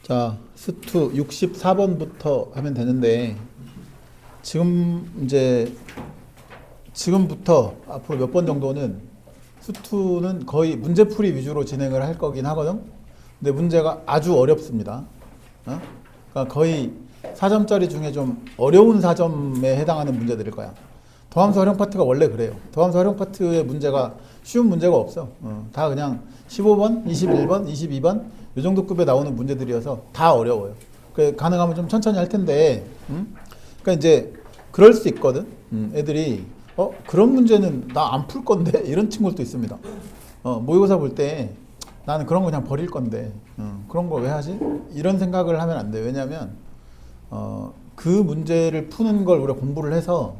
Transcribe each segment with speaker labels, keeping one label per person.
Speaker 1: 자, 스투 64번부터 하면 되는데 지금부터 앞으로 몇 번 정도는 스투는 거의 문제풀이 위주로 진행을 할 거긴 하거든. 근데 문제가 아주 어렵습니다. 그러니까 거의 4점짜리 중에 좀 어려운 4점에 해당하는 문제들일 거야. 더함수 활용 파트가 원래 그래요. 더함수 활용 파트의 문제가 쉬운 문제가 없어. 다 그냥 15번, 21번, 22번 이 정도 급에 나오는 문제들이어서 다 어려워요. 가능하면 좀 천천히 할 텐데, 그러니까 이제 그럴 수 있거든. 애들이 그런 문제는 나 안 풀 건데 이런 친구들도 있습니다. 모의고사 볼 때 나는 그런 거 그냥 버릴 건데 그런 거 왜 하지? 이런 생각을 하면 안 돼. 왜냐하면 그 문제를 푸는 걸 우리가 공부를 해서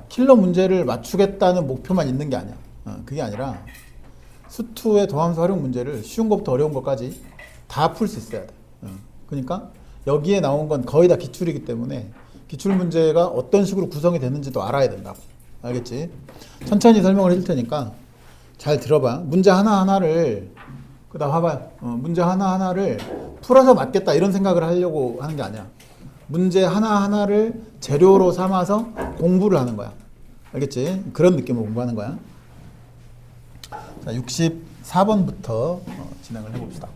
Speaker 1: 킬러 문제를 맞추겠다는 목표만 있는 게 아니야. 그게 아니라 수투의 더함수 활용 문제를 쉬운 것부터 어려운 것까지 다 풀 수 있어야 돼. 그러니까 여기에 나온 건 거의 다 기출이기 때문에 기출 문제가 어떤 식으로 구성이 되는지도 알아야 된다고. 알겠지? 천천히 설명을 해줄 테니까 잘 들어봐. 문제 하나하나를 그다음 봐봐요. 문제 하나하나를 풀어서 맞겠다 이런 생각을 하려고 하는 게 아니야. 문제 하나하나를 재료로 삼아서 공부를 하는 거야. 알겠지? 그런 느낌으로 공부하는 거야. 자, 64번부터 진행을 해봅시다.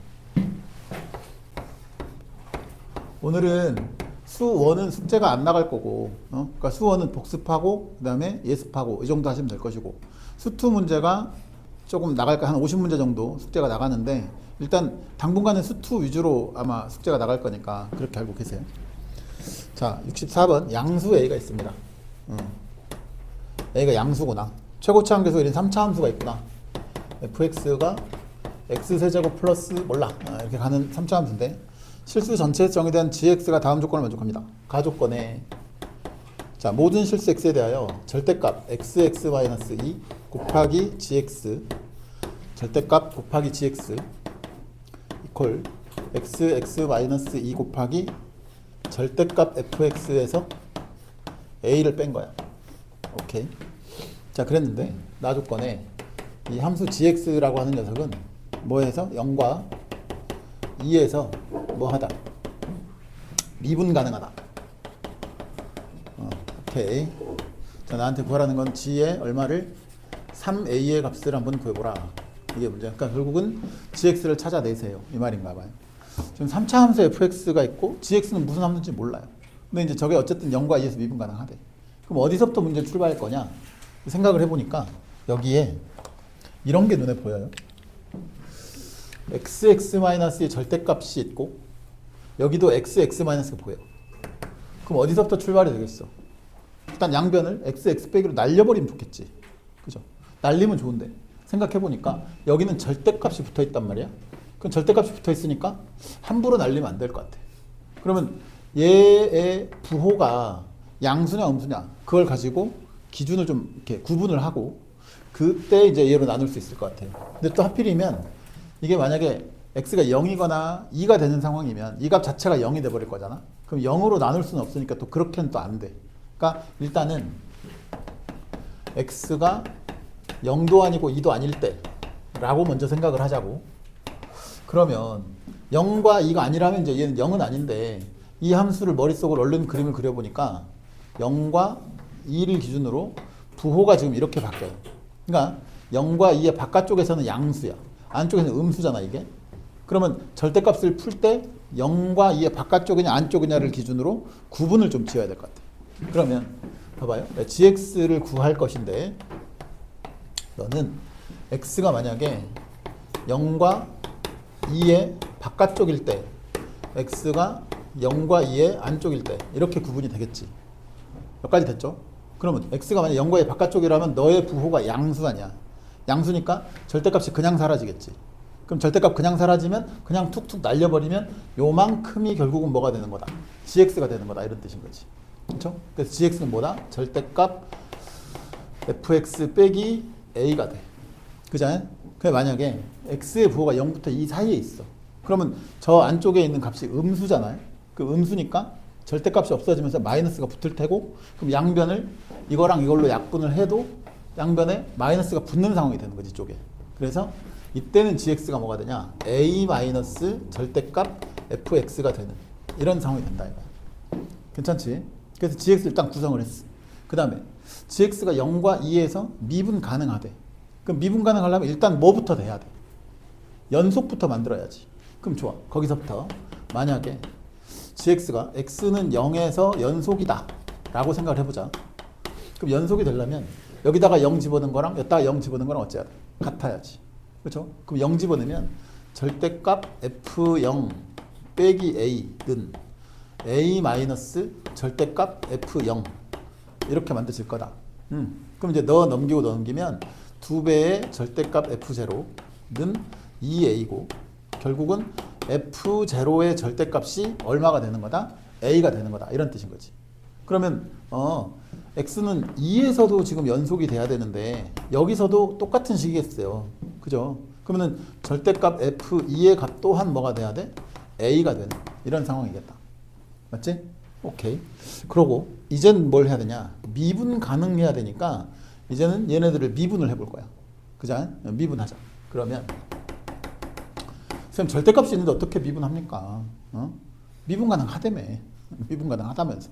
Speaker 1: 오늘은 수1은 숙제가 안 나갈 거고, 그러니까 수1은 복습하고, 그 다음에 예습하고, 이 정도 하시면 될 것이고, 수2 문제가 조금 나갈까, 한 50문제 정도 숙제가 나가는데, 일단 당분간은 수2 위주로 아마 숙제가 나갈 거니까, 그렇게 알고 계세요. 자, 64번, 양수 A가 있습니다. A가 양수구나. 최고차 함계수 1인 3차 함수가 있구나. fx가 x세제곱 플러스 몰라. 이렇게 가는 3차 함수인데, 실수 전체에서 정의된 gx가 다음 조건을 만족합니다. 가조건에 자 모든 실수 x에 대하여 절대값 xx-2 곱하기 gx 절대값 곱하기 gx 이퀄 xx-2 곱하기 절대값 fx에서 a를 뺀 거야. 오케이. 자 그랬는데 나 조건에 이 함수 gx라고 하는 녀석은 뭐해서 0과 2에서 뭐 하다 미분 가능하다. 오케이. 자 나한테 구하라는 건 g의 얼마를 3a의 값을 한번 구해보라. 이게 문제야. 그러니까 결국은 gx를 찾아내세요. 이 말인가 봐요. 지금 3차 함수 fx가 있고 gx는 무슨 함수인지 몰라요. 근데 이제 저게 어쨌든 0과 2에서 미분 가능하대. 그럼 어디서부터 문제 출발할 거냐 생각을 해보니까 여기에 이런 게 눈에 보여요. xx-의 절대값이 있고 여기도 xx-가 보여. 그럼 어디서부터 출발이 되겠어? 일단 양변을 xx 빼기로 날려버리면 좋겠지. 그죠? 날리면 좋은데 생각해보니까 여기는 절대값이 붙어있단 말이야. 그럼 절대값이 붙어있으니까 함부로 날리면 안 될 것 같아. 그러면 얘의 부호가 양수냐 음수냐 그걸 가지고 기준을 좀 이렇게 구분을 하고 그때 이제 얘로 나눌 수 있을 것 같아요. 근데 또 하필이면 이게 만약에 x가 0이거나 2가 되는 상황이면 이 값 자체가 0이 돼버릴 거잖아. 그럼 0으로 나눌 수는 없으니까 또 그렇게는 또 안 돼. 그러니까 일단은 x가 0도 아니고 2도 아닐 때 라고 먼저 생각을 하자고. 그러면 0과 2가 아니라면 이제 얘는 0은 아닌데 이 함수를 머릿속으로 얼른 그림을 그려보니까 0과 2를 기준으로 부호가 지금 이렇게 바뀌어요. 그러니까 0과 2의 바깥쪽에서는 양수야. 안쪽에서는 음수잖아 이게. 그러면 절대값을 풀 때 0과 2의 바깥쪽이냐 안쪽이냐를 기준으로 구분을 좀 지어야 될 것 같아. 그러면 봐봐요. gx를 구할 것인데 너는 x가 만약에 0과 2의 바깥쪽일 때 x가 0과 2의 안쪽일 때 이렇게 구분이 되겠지. 여기까지 됐죠? 그러면 x가 만약 0과 2의 바깥쪽이라면 너의 부호가 양수 아니야. 양수니까 절대값이 그냥 사라지겠지. 그럼 절대값 그냥 사라지면 그냥 툭툭 날려버리면 요만큼이 결국은 뭐가 되는 거다. gx가 되는 거다. 이런 뜻인 거지. 그렇죠? 그래서 gx는 뭐다? 절대값 fx 빼기 a가 돼. 그잖아요? 그래 만약에 x의 부호가 0부터 2 사이에 있어. 그러면 저 안쪽에 있는 값이 음수잖아요. 그 음수니까 절대값이 없어지면서 마이너스가 붙을 테고 그럼 양변을 이거랑 이걸로 약분을 해도 양변에 마이너스가 붙는 상황이 되는 거지, 이쪽에. 그래서 이때는 gx가 뭐가 되냐? a 마이너스 절대값 fx가 되는 이런 상황이 된다 이거. 괜찮지? 그래서 gx 일단 구성을 했어. 그 다음에 gx가 0과 2에서 미분 가능하대. 그럼 미분 가능하려면 일단 뭐부터 돼야 돼? 연속부터 만들어야지. 그럼 좋아. 거기서부터 만약에 gx가 x는 0에서 연속이다 라고 생각을 해보자. 그럼 연속이 되려면 여기다가 0 집어넣은 거랑 여기다가 0 집어넣은 거랑 어째야 돼? 같아야지. 그렇죠? 그럼 0 집어넣으면 절대값 f0 빼기 a는 a 마이너스 절대값 f0 이렇게 만들어질 거다. 그럼 이제 넣어 넘기면 2배의 절대값 f0는 2a고 결국은 f0의 절대값이 얼마가 되는 거다? a가 되는 거다. 이런 뜻인 거지. 그러면 x는 2에서도 지금 연속이 돼야 되는데 여기서도 똑같은 식이겠어요. 그죠? 그러면은 절대값 f2의 값 또한 뭐가 돼야 돼? a가 되는 이런 상황이겠다. 맞지? 오케이. 그러고 이제는 뭘 해야 되냐? 미분 가능해야 되니까 이제는 얘네들을 미분을 해볼 거야. 그죠? 미분하자. 그러면 선생님 절대값이 있는데 어떻게 미분합니까? 미분 가능하다며. 미분 가능하다면서.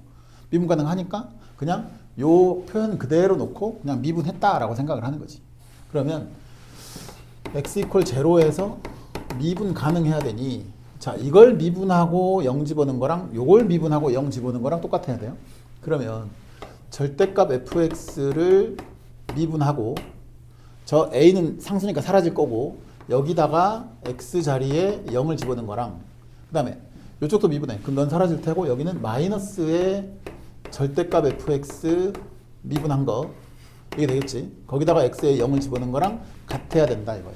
Speaker 1: 미분 가능하니까 그냥 요 표현 그대로 놓고 그냥 미분했다라고 생각을 하는 거지. 그러면 x 이퀄 0에서 미분 가능해야 되니 자 이걸 미분하고 0 집어넣은 거랑 요걸 미분하고 0 집어넣은 거랑 똑같아야 돼요. 그러면 절대값 fx를 미분하고 저 a는 상수니까 사라질 거고 여기다가 x 자리에 0을 집어넣은 거랑 그 다음에 이쪽도 미분해. 그럼 넌 사라질 테고 여기는 마이너스의 절대값 fx 미분한 거 이게 되겠지. 거기다가 x에 0을 집어넣은 거랑 같아야 된다 이거예요.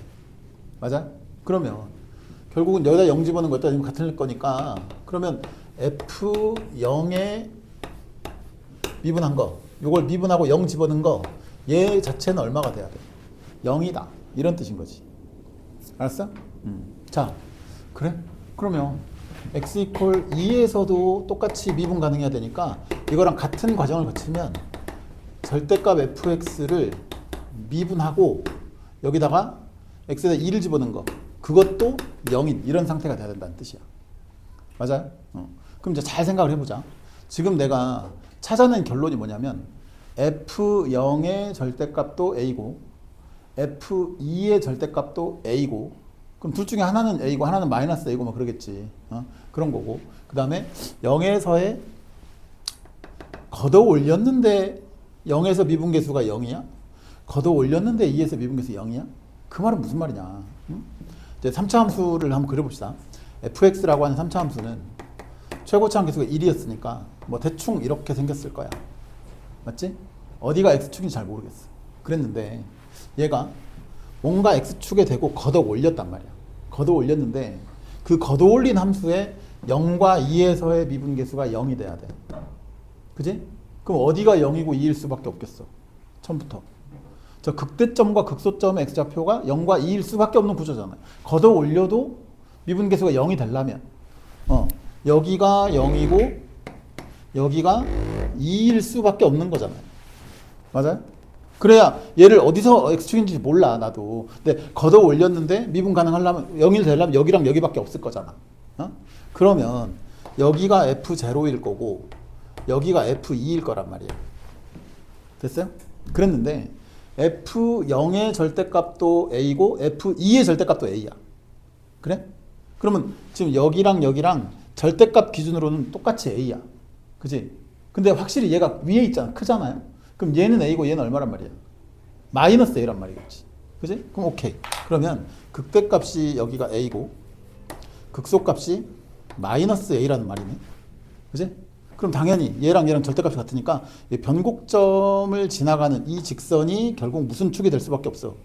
Speaker 1: 맞아? 그러면 결국은 여기다 0 집어넣은 것도 지금 같을 거니까 그러면 f0에 미분한 거 요걸 미분하고 0 집어넣은 거 얘 자체는 얼마가 돼야 돼? 0이다. 이런 뜻인 거지. 알았어? 자, 그래? 그러면 x 이퀄 2에서도 똑같이 미분 가능해야 되니까 이거랑 같은 과정을 거치면 절대값 fx를 미분하고 여기다가 x에다 2를 집어넣은 거 그것도 0인 이런 상태가 돼야 된다는 뜻이야. 맞아요? 그럼 이제 잘 생각을 해보자. 지금 내가 찾아낸 결론이 뭐냐면 f0의 절대값도 a고 f2의 절대값도 a고 그럼 둘 중에 하나는 a고 하나는 마이너스 a고 뭐 그러겠지. 그런 거고 그 다음에 0에서의 걷어 올렸는데 0에서 미분계수가 0이야? 걷어 올렸는데 2에서 미분계수 0이야? 그 말은 무슨 말이냐? 이제 3차 함수를 한번 그려봅시다. fx라고 하는 3차 함수는 최고차 함수가 1이었으니까 뭐 대충 이렇게 생겼을 거야. 맞지? 어디가 x축인지 잘 모르겠어. 그랬는데 얘가 뭔가 x축에 대고 걷어 올렸단 말이야. 걷어 올렸는데 그 걷어 올린 함수에 0과 2에서의 미분계수가 0이 돼야 돼. 그지? 그럼 어디가 0이고 2일 수밖에 없겠어. 처음부터. 저 극대점과 극소점의 x좌표가 0과 2일 수밖에 없는 구조잖아요. 걷어 올려도 미분계수가 0이 되려면 여기가 0이고 여기가 2일 수밖에 없는 거잖아요. 맞아요? 그래야 얘를 어디서 x축인지 몰라 나도. 근데 걷어 올렸는데 미분 가능하려면 0일 되려면 여기랑 여기밖에 없을 거잖아. 그러면 여기가 f0일 거고 여기가 f2일 거란 말이에요. 됐어요? 그랬는데 f0의 절대값도 a고 f2의 절대값도 a야. 그래? 그러면 지금 여기랑 여기랑 절대값 기준으로는 똑같이 a야. 그지? 근데 확실히 얘가 위에 있잖아. 크잖아요. 그럼 얘는 a고 얘는 얼마란 말이야? 마이너스 a란 말이겠지. 그지? 그럼 오케이. 그러면 극대값이 여기가 a고 극소값이 마이너스 a라는 말이네. 그지? 그럼 당연히 얘랑 얘랑 절대값이 같으니까 이 변곡점을 지나가는 이 직선이 결국 무슨 축이 될 수밖에 없어?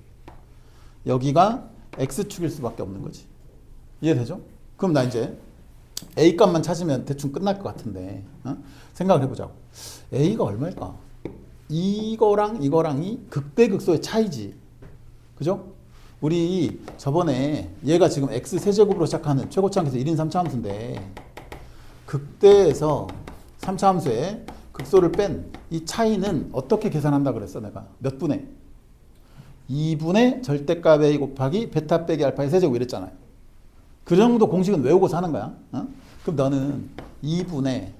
Speaker 1: 여기가 x축일 수밖에 없는 거지. 이해되죠? 그럼 나 이제 a 값만 찾으면 대충 끝날 것 같은데 생각을 해보자고. a가 얼마일까? 이거랑 이거랑이 극대극소의 차이지. 그죠? 우리 저번에 얘가 지금 x 세제곱으로 시작하는 최고차 함수에서 1인 3차 함수인데 극대에서 3차 함수에 극소를 뺀 이 차이는 어떻게 계산한다 그랬어 내가? 몇 분의? 2분의 절대값 A 곱하기 베타 빼기 알파의 세제곱 이랬잖아요. 그 정도 공식은 외우고 사는 거야. 어? 그럼 너는 2분의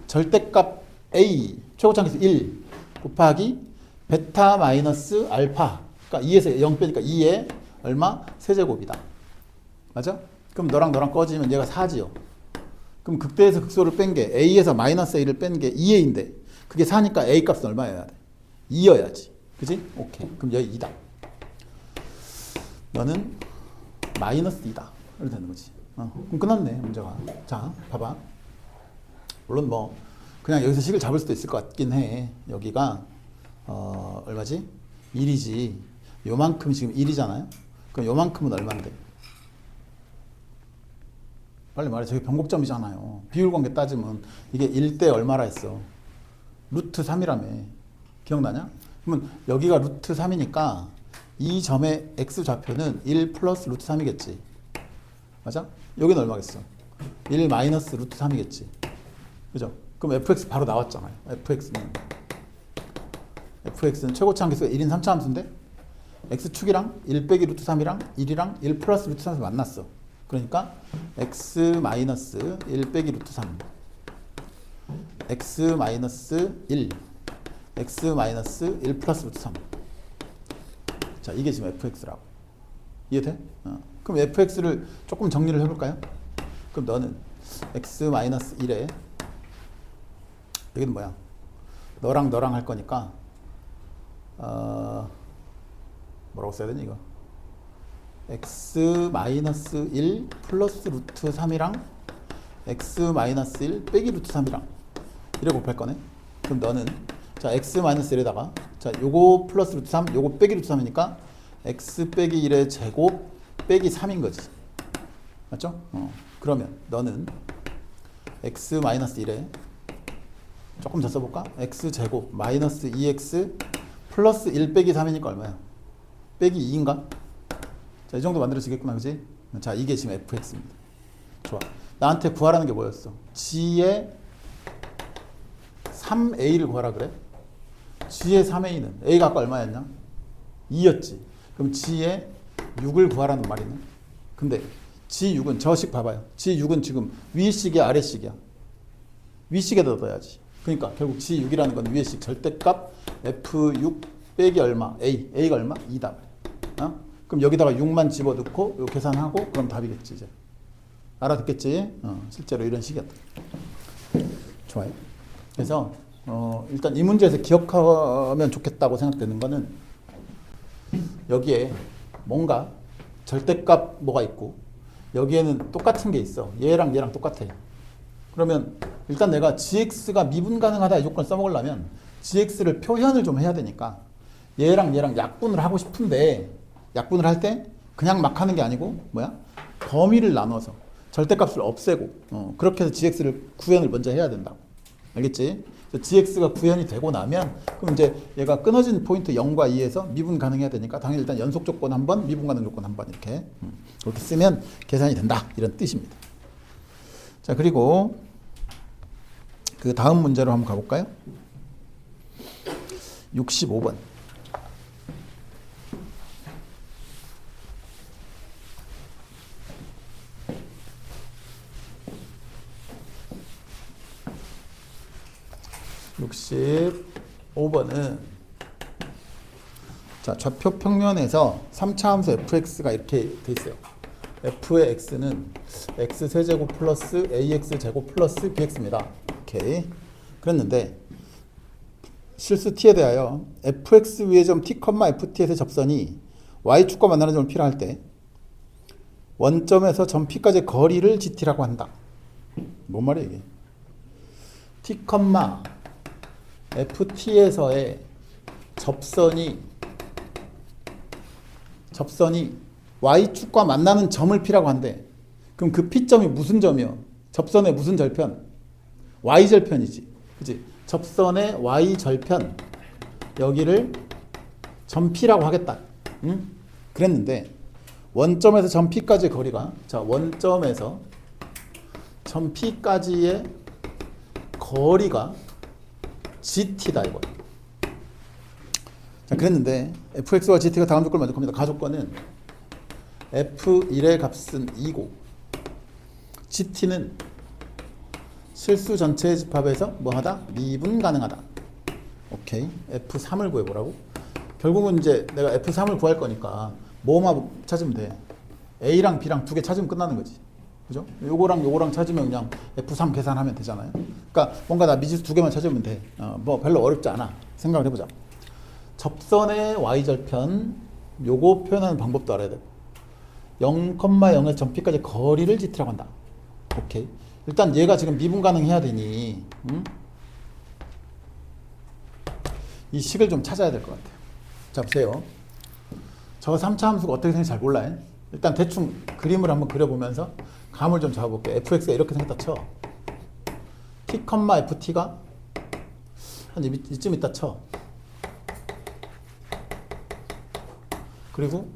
Speaker 1: 절대값 A 최고차항계수 1 곱하기 베타 마이너스 알파, 그러니까 2에서 0 빼니까 2에 얼마? 세제곱이다. 맞아? 그럼 너랑 꺼지면 얘가 4지요. 그럼 극대에서 극소를 뺀 게 A에서 마이너스 A를 뺀 게 2A인데 그게 4니까 A 값은 얼마여야 돼? 2여야지. 그지? 오케이. 그럼 여기 2다. 너는 마이너스 2다. 이렇게 되는 거지. 그럼 끝났네, 문제가. 자, 봐봐. 물론 뭐 그냥 여기서 식을 잡을 수도 있을 것 같긴 해. 여기가 얼마지? 1이지. 요만큼 지금 1이잖아요. 그럼 요만큼은 얼마인데? 빨리 말해. 저기 변곡점이잖아요. 비율 관계 따지면 이게 1대 얼마라 했어? 루트 3이라며. 기억나냐? 그러면 여기가 루트 3이니까 이 점의 x 좌표는 1 플러스 루트 3이겠지. 맞아? 여기는 얼마겠어? 1 마이너스 루트 3이겠지. 그죠? 그럼 fx 바로 나왔잖아요. fx는 최고차항계수가 1인 3차 함수인데 x축이랑 1 빼기 루트 3이랑 1이랑 1 플러스 루트 3에서 만났어. 그러니까 x 마이너스 1 빼기 루트 3 x 마이너스 1 x 마이너스 1 플러스 루트 3. 자, 이게 지금 fx라고. 이해돼? 그럼 fx를 조금 정리를 해볼까요? 그럼 너는 x 마이너스 1에 여기는 뭐야? 너랑 할 거니까 뭐라고 써야 되니 이거? x 마이너스 1 플러스 루트 3이랑 x 마이너스 1 빼기 루트 3이랑 이래 곱할 거네. 그럼 너는 자 x 마이너스 1에다가 자 요거 플러스 루트 3 요거 빼기 루트 3이니까 x 빼기 1의 제곱 빼기 3인 거지. 맞죠? 그러면 너는 x 마이너스 1에 조금 더 써볼까? x 제곱 마이너스 2x 플러스 1 빼기 3이니까 얼마야? 빼기 2인가? 자, 이 정도 만들어지겠구나, 그지? 자, 이게 지금 fx입니다. 좋아. 나한테 구하라는 게 뭐였어? g의 3a를 구하라 그래? g의 3a는 a가 아까 얼마였냐? 2였지. 그럼 g의 6을 구하라는 말이네. 근데 g6은 저식 봐봐요. g6은 지금 위식이야, 아래식이야? 위식에다 넣어야지. 그러니까 결국 g6이라는 건 위의 식 절대값 f6 빼기 얼마? a가 얼마? 2다. 그럼 여기다가 6만 집어넣고 요 계산하고 그럼 답이겠지 이제. 알아듣겠지? 실제로 이런 식이었다. 좋아요. 그래서 일단 이 문제에서 기억하면 좋겠다고 생각되는 거는 여기에 뭔가 절대값 뭐가 있고 여기에는 똑같은 게 있어. 얘랑 똑같아. 그러면 일단 내가 gx가 미분 가능하다 이 조건을 써먹으려면 gx를 표현을 좀 해야 되니까 얘랑 약분을 하고 싶은데 약분을 할 때 그냥 막 하는 게 아니고 뭐야? 범위를 나눠서 절대값을 없애고 그렇게 해서 gx를 구현을 먼저 해야 된다고. 알겠지? gx가 구현이 되고 나면 그럼 이제 얘가 끊어진 포인트 0과 2에서 미분 가능해야 되니까 당연히 일단 연속 조건 한 번, 미분 가능 조건 한 번 이렇게 쓰면 계산이 된다 이런 뜻입니다. 자, 그리고 그 다음 문제로 한번 가볼까요? 65번. (65번은) 자, 좌표 평면에서 3차 함수 fx가 이렇게 돼 있어요. f의 x는 x 세제곱 플러스 ax 제곱 플러스 bx입니다. 오케이. 그랬는데 실수 t에 대하여 fx 위의 점 t, ft에서의 접선이 y축과 만나는 점을 P라 할 때 원점에서 점 P까지의 거리를 GT라고 한다. 뭔 말이야 이게? t, ft에서의 접선이 y축과 만나는 점을 P라고 한대. 그럼 그 P점이 무슨 점이요? 접선의 무슨 절편? y절편이지. 그치? 접선의 y절편 여기를 점 P라고 하겠다. 응? 그랬는데 원점에서 점 P까지의 거리가 자 원점에서 점 P까지의 거리가 GT다 이거야. 자, 그랬는데 fx와 gt가 다음 조건을 만족합니다. 가조건은 f1의 값은 2고 gt는 실수 전체의 집합에서 뭐하다? 미분 가능하다. 오케이. f3을 구해보라고? 결국은 이제 내가 f3을 구할 거니까 뭐만 찾으면 돼. a랑 b랑 두 개 찾으면 끝나는 거지. 그죠? 요거랑 찾으면 그냥 f3 계산하면 되잖아요. 그러니까 뭔가 나 미지수 두 개만 찾으면 돼. 뭐 별로 어렵지 않아. 생각을 해보자. 접선의 y절편 요거 표현하는 방법도 알아야 돼. 0,0에서 점 P까지 거리를 gt라고 한다. 오케이. 일단 얘가 지금 미분 가능해야 되니 이 식을 좀 찾아야 될 것 같아요. 자, 보세요. 저 3차 함수가 어떻게 생긴지 잘 몰라요. 일단 대충 그림을 한번 그려보면서 감을 좀 잡아볼게요. fx가 이렇게 생겼다 쳐. t, ft가 한 이쯤 있다 쳐. 그리고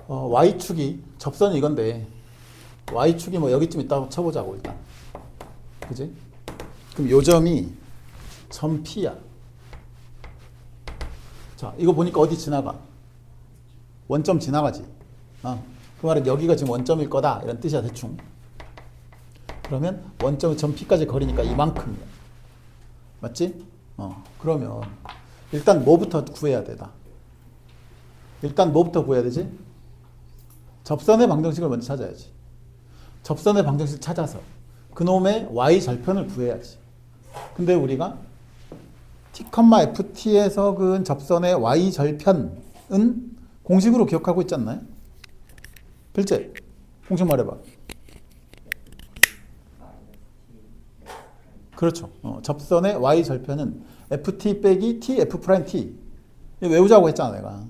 Speaker 1: y축이 접선이 이건데 y축이 뭐 여기쯤 있다고 쳐보자고 일단. 그지? 그럼 요 점이 점 P야. 자, 이거 보니까 어디 지나가? 원점 지나가지. 그 말은 여기가 지금 원점일 거다 이런 뜻이야 대충. 그러면 원점이 점 P까지 거리니까 이만큼이야. 맞지? 그러면 일단 뭐부터 구해야 되다. 일단 뭐부터 구해야 되지? 접선의 방정식을 먼저 찾아야지. 접선의 방정식을 찾아서 그놈의 y절편을 구해야지. 근데 우리가 t, ft에서 그은 접선의 y절편은 공식으로 기억하고 있지 않나요? 필재, 공식 말해봐. 그렇죠. 접선의 y절편은 ft 빼기 t, f 프라임 t. 외우자고 했잖아 내가.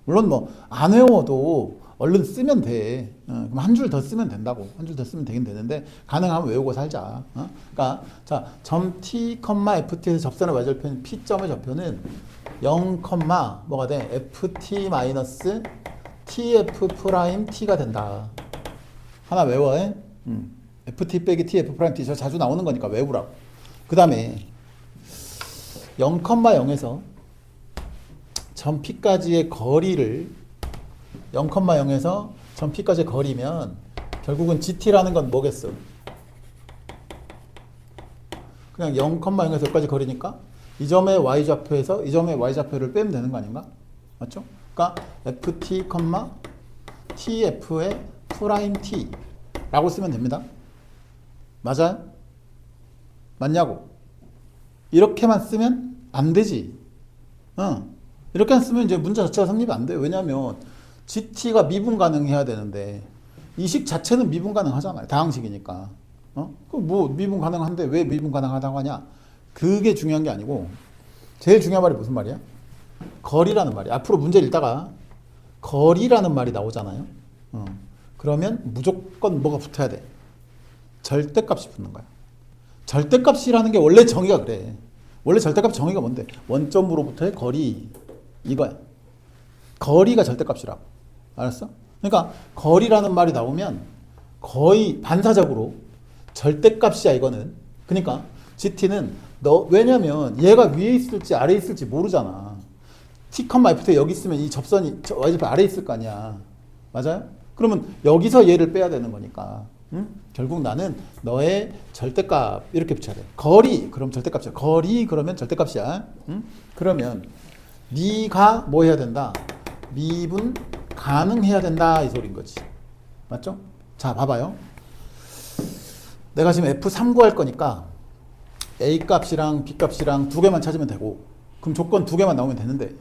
Speaker 1: 물론 뭐 안 외워도 얼른 쓰면 돼. 그럼 한 줄 더 쓰면 된다고. 한 줄 더 쓰면 되긴 되는데 가능하면 외우고 살자. 그러니까 자, 점 t, ft에서 접선의 y절편 p점의 접편은 0, 뭐가 돼? ft 마이너스 tf 프라임 t가 된다. 하나 외워. ft 빼기 tf 프라임 t 저 자주 나오는 거니까 외우라고. 그 다음에 0,0에서 점 P까지의 거리를 0,0에서 점 P까지의 거리면 결국은 GT라는 건 뭐겠어? 그냥 0,0에서 여기까지 거리니까 이 점의 Y좌표에서 이 점의 Y좌표를 빼면 되는 거 아닌가? 맞죠? 그러니까 FT, TF의 프라임 T 라고 쓰면 됩니다. 맞아요? 맞냐고? 이렇게만 쓰면 안 되지. 이렇게 쓰면 이제 문제 자체가 성립이 안 돼요. 왜냐하면 GT가 미분 가능해야 되는데 이 식 자체는 미분 가능하잖아요. 다항식이니까. 그 뭐 미분 가능한데 왜 미분 가능하다고 하냐? 그게 중요한 게 아니고 제일 중요한 말이 무슨 말이야? 거리라는 말이야. 앞으로 문제를 읽다가 거리라는 말이 나오잖아요. 그러면 무조건 뭐가 붙어야 돼? 절대값이 붙는 거야. 절대값이라는 게 원래 정의가 그래. 원래 절대값 정의가 뭔데? 원점으로부터의 거리 이거야. 거리가 절대값이라고. 알았어? 그러니까 거리라는 말이 나오면 거의 반사적으로 절대값이야 이거는. 그러니까 GT는 왜냐면 얘가 위에 있을지 아래에 있을지 모르잖아. T, F에 여기 있으면 이 접선이 y좌표 아래에 있을 거 아니야. 맞아요? 그러면 여기서 얘를 빼야 되는 거니까. 결국 나는 너의 절대값 이렇게 붙여야 돼. 거리 그럼 절대값이야. 거리 그러면 절대값이야. 그러면 네가 뭐 해야 된다? 미분 가능해야 된다 이 소리인 거지. 맞죠? 자, 봐봐요. 내가 지금 F3 구할 거니까 A 값이랑 B 값이랑 두 개만 찾으면 되고 그럼 조건 두 개만 나오면 되는데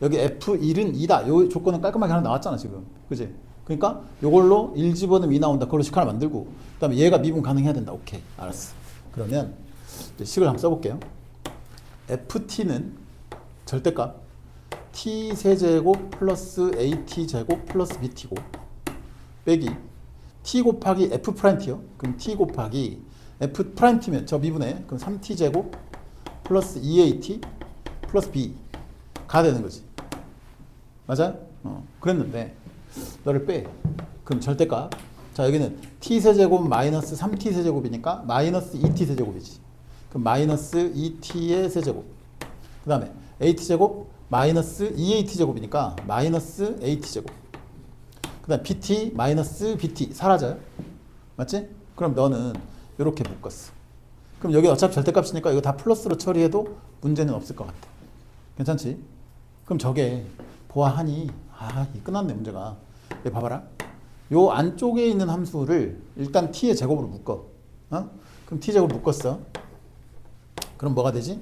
Speaker 1: 여기 F1은 2다. 요 조건은 깔끔하게 하나 나왔잖아 지금. 그지? 그러니까 요걸로 1 집어넣으면 2 나온다. 그걸로 식 하나 만들고 그 다음에 얘가 미분 가능해야 된다. 오케이. 알았어. 그러면 이제 식을 한번 써볼게요. FT는 절대값 t 세제곱 플러스 at 제곱 플러스 bt고 빼기 t 곱하기 f 프라임 t요. 그럼 t 곱하기 f 프라임 t면 저 미분에 그럼 3t 제곱 플러스 2at 플러스 b가 되는 거지. 맞아요? 그랬는데 너를 빼. 그럼 절대값. 자, 여기는 t 세제곱 마이너스 3t 세제곱이니까 마이너스 2t 세제곱이지. 그럼 마이너스 2t의 세제곱. 그 다음에 AT제곱 마이너스 2AT제곱이니까 마이너스 AT제곱. 그 다음 BT 마이너스 BT 사라져요. 맞지? 그럼 너는 이렇게 묶었어. 그럼 여기 어차피 절대값이니까 이거 다 플러스로 처리해도 문제는 없을 것 같아. 괜찮지? 그럼 저게 보아하니 끝났네 문제가. 여기 봐봐라. 요 안쪽에 있는 함수를 일단 t의 제곱으로 묶어. 그럼 t 제곱 묶었어. 그럼 뭐가 되지?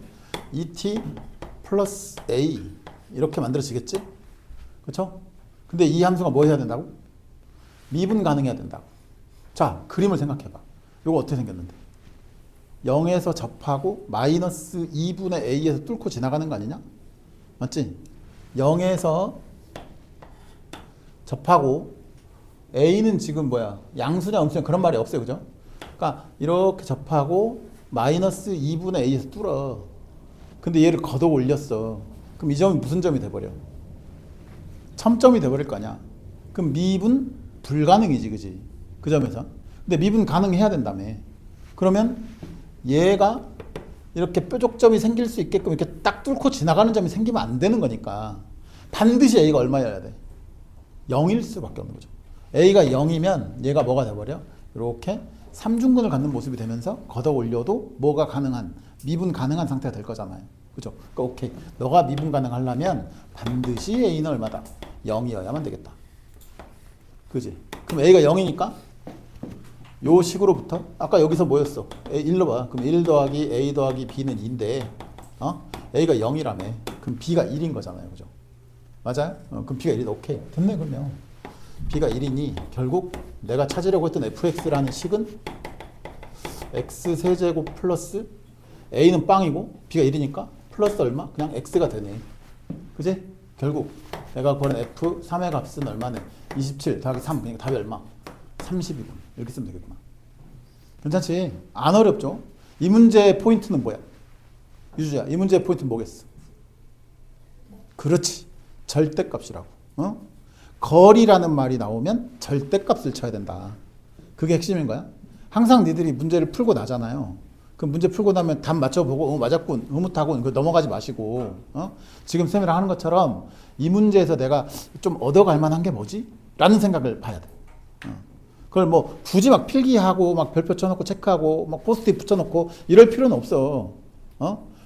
Speaker 1: 2t 플러스 a 이렇게 만들어지겠지? 그렇죠? 근데 이 함수가 뭐 해야 된다고? 미분 가능해야 된다고. 자, 그림을 생각해봐. 요거 어떻게 생겼는데? 0에서 접하고 마이너스 2분의 a에서 뚫고 지나가는 거 아니냐? 맞지? 0에서 접하고 a는 지금 뭐야? 양수냐 음수냐 그런 말이 없어요. 그죠? 그러니까 이렇게 접하고 마이너스 2분의 a에서 뚫어. 근데 얘를 걷어 올렸어. 그럼 이 점이 무슨 점이 돼버려? 첨점이 돼버릴 거 아니야. 그럼 미분 불가능이지, 그지? 그 점에서. 근데 미분 가능해야 된다며. 그러면 얘가 이렇게 뾰족점이 생길 수 있게끔 이렇게 딱 뚫고 지나가는 점이 생기면 안 되는 거니까 반드시 a가 얼마여야 돼? 0일 수밖에 없는 거죠. a가 0이면 얘가 뭐가 돼버려? 이렇게 삼중근을 갖는 모습이 되면서 걷어 올려도 뭐가 가능한, 미분 가능한 상태가 될 거잖아요. 그죠? 그러니까 오케이. 너가 미분 가능하려면 반드시 a는 얼마다? 0이어야만 되겠다. 그지? 그럼 a가 0이니까 요 식으로부터 아까 여기서 뭐였어? 1로 봐. 그럼 1 더하기 a 더하기 b는 2인데 a가 0이라며. 그럼 b가 1인 거잖아요. 그죠? 맞아요? 그럼 b가 1이다. 오케이. 됐네 그러면. b가 1이니 결국 내가 찾으려고 했던 fx라는 식은 x 세제곱 플러스 a는 빵이고 b가 1이니까 플러스 얼마? 그냥 x가 되네. 그지? 결국 내가 구하는 f3의 값은 얼마네? 27 더하기 3. 그러니까 답이 얼마? 32분. 이렇게 쓰면 되겠구나. 괜찮지? 안 어렵죠? 이 문제의 포인트는 뭐야? 유주야, 이 문제의 포인트는 뭐겠어? 그렇지. 절대값이라고. 거리라는 말이 나오면 절대값을 쳐야 된다. 그게 핵심인 거야. 항상 니들이 문제를 풀고 나잖아요. 그 문제 풀고 나면 답 맞춰보고 맞았군, 흐뭇하군, 넘어가지 마시고 지금 쌤이랑 하는 것처럼 이 문제에서 내가 좀 얻어갈 만한 게 뭐지? 라는 생각을 봐야 돼. 그걸 뭐 굳이 막 필기하고 막 별표 쳐놓고 체크하고 막 포스트잇 붙여놓고 이럴 필요는 없어.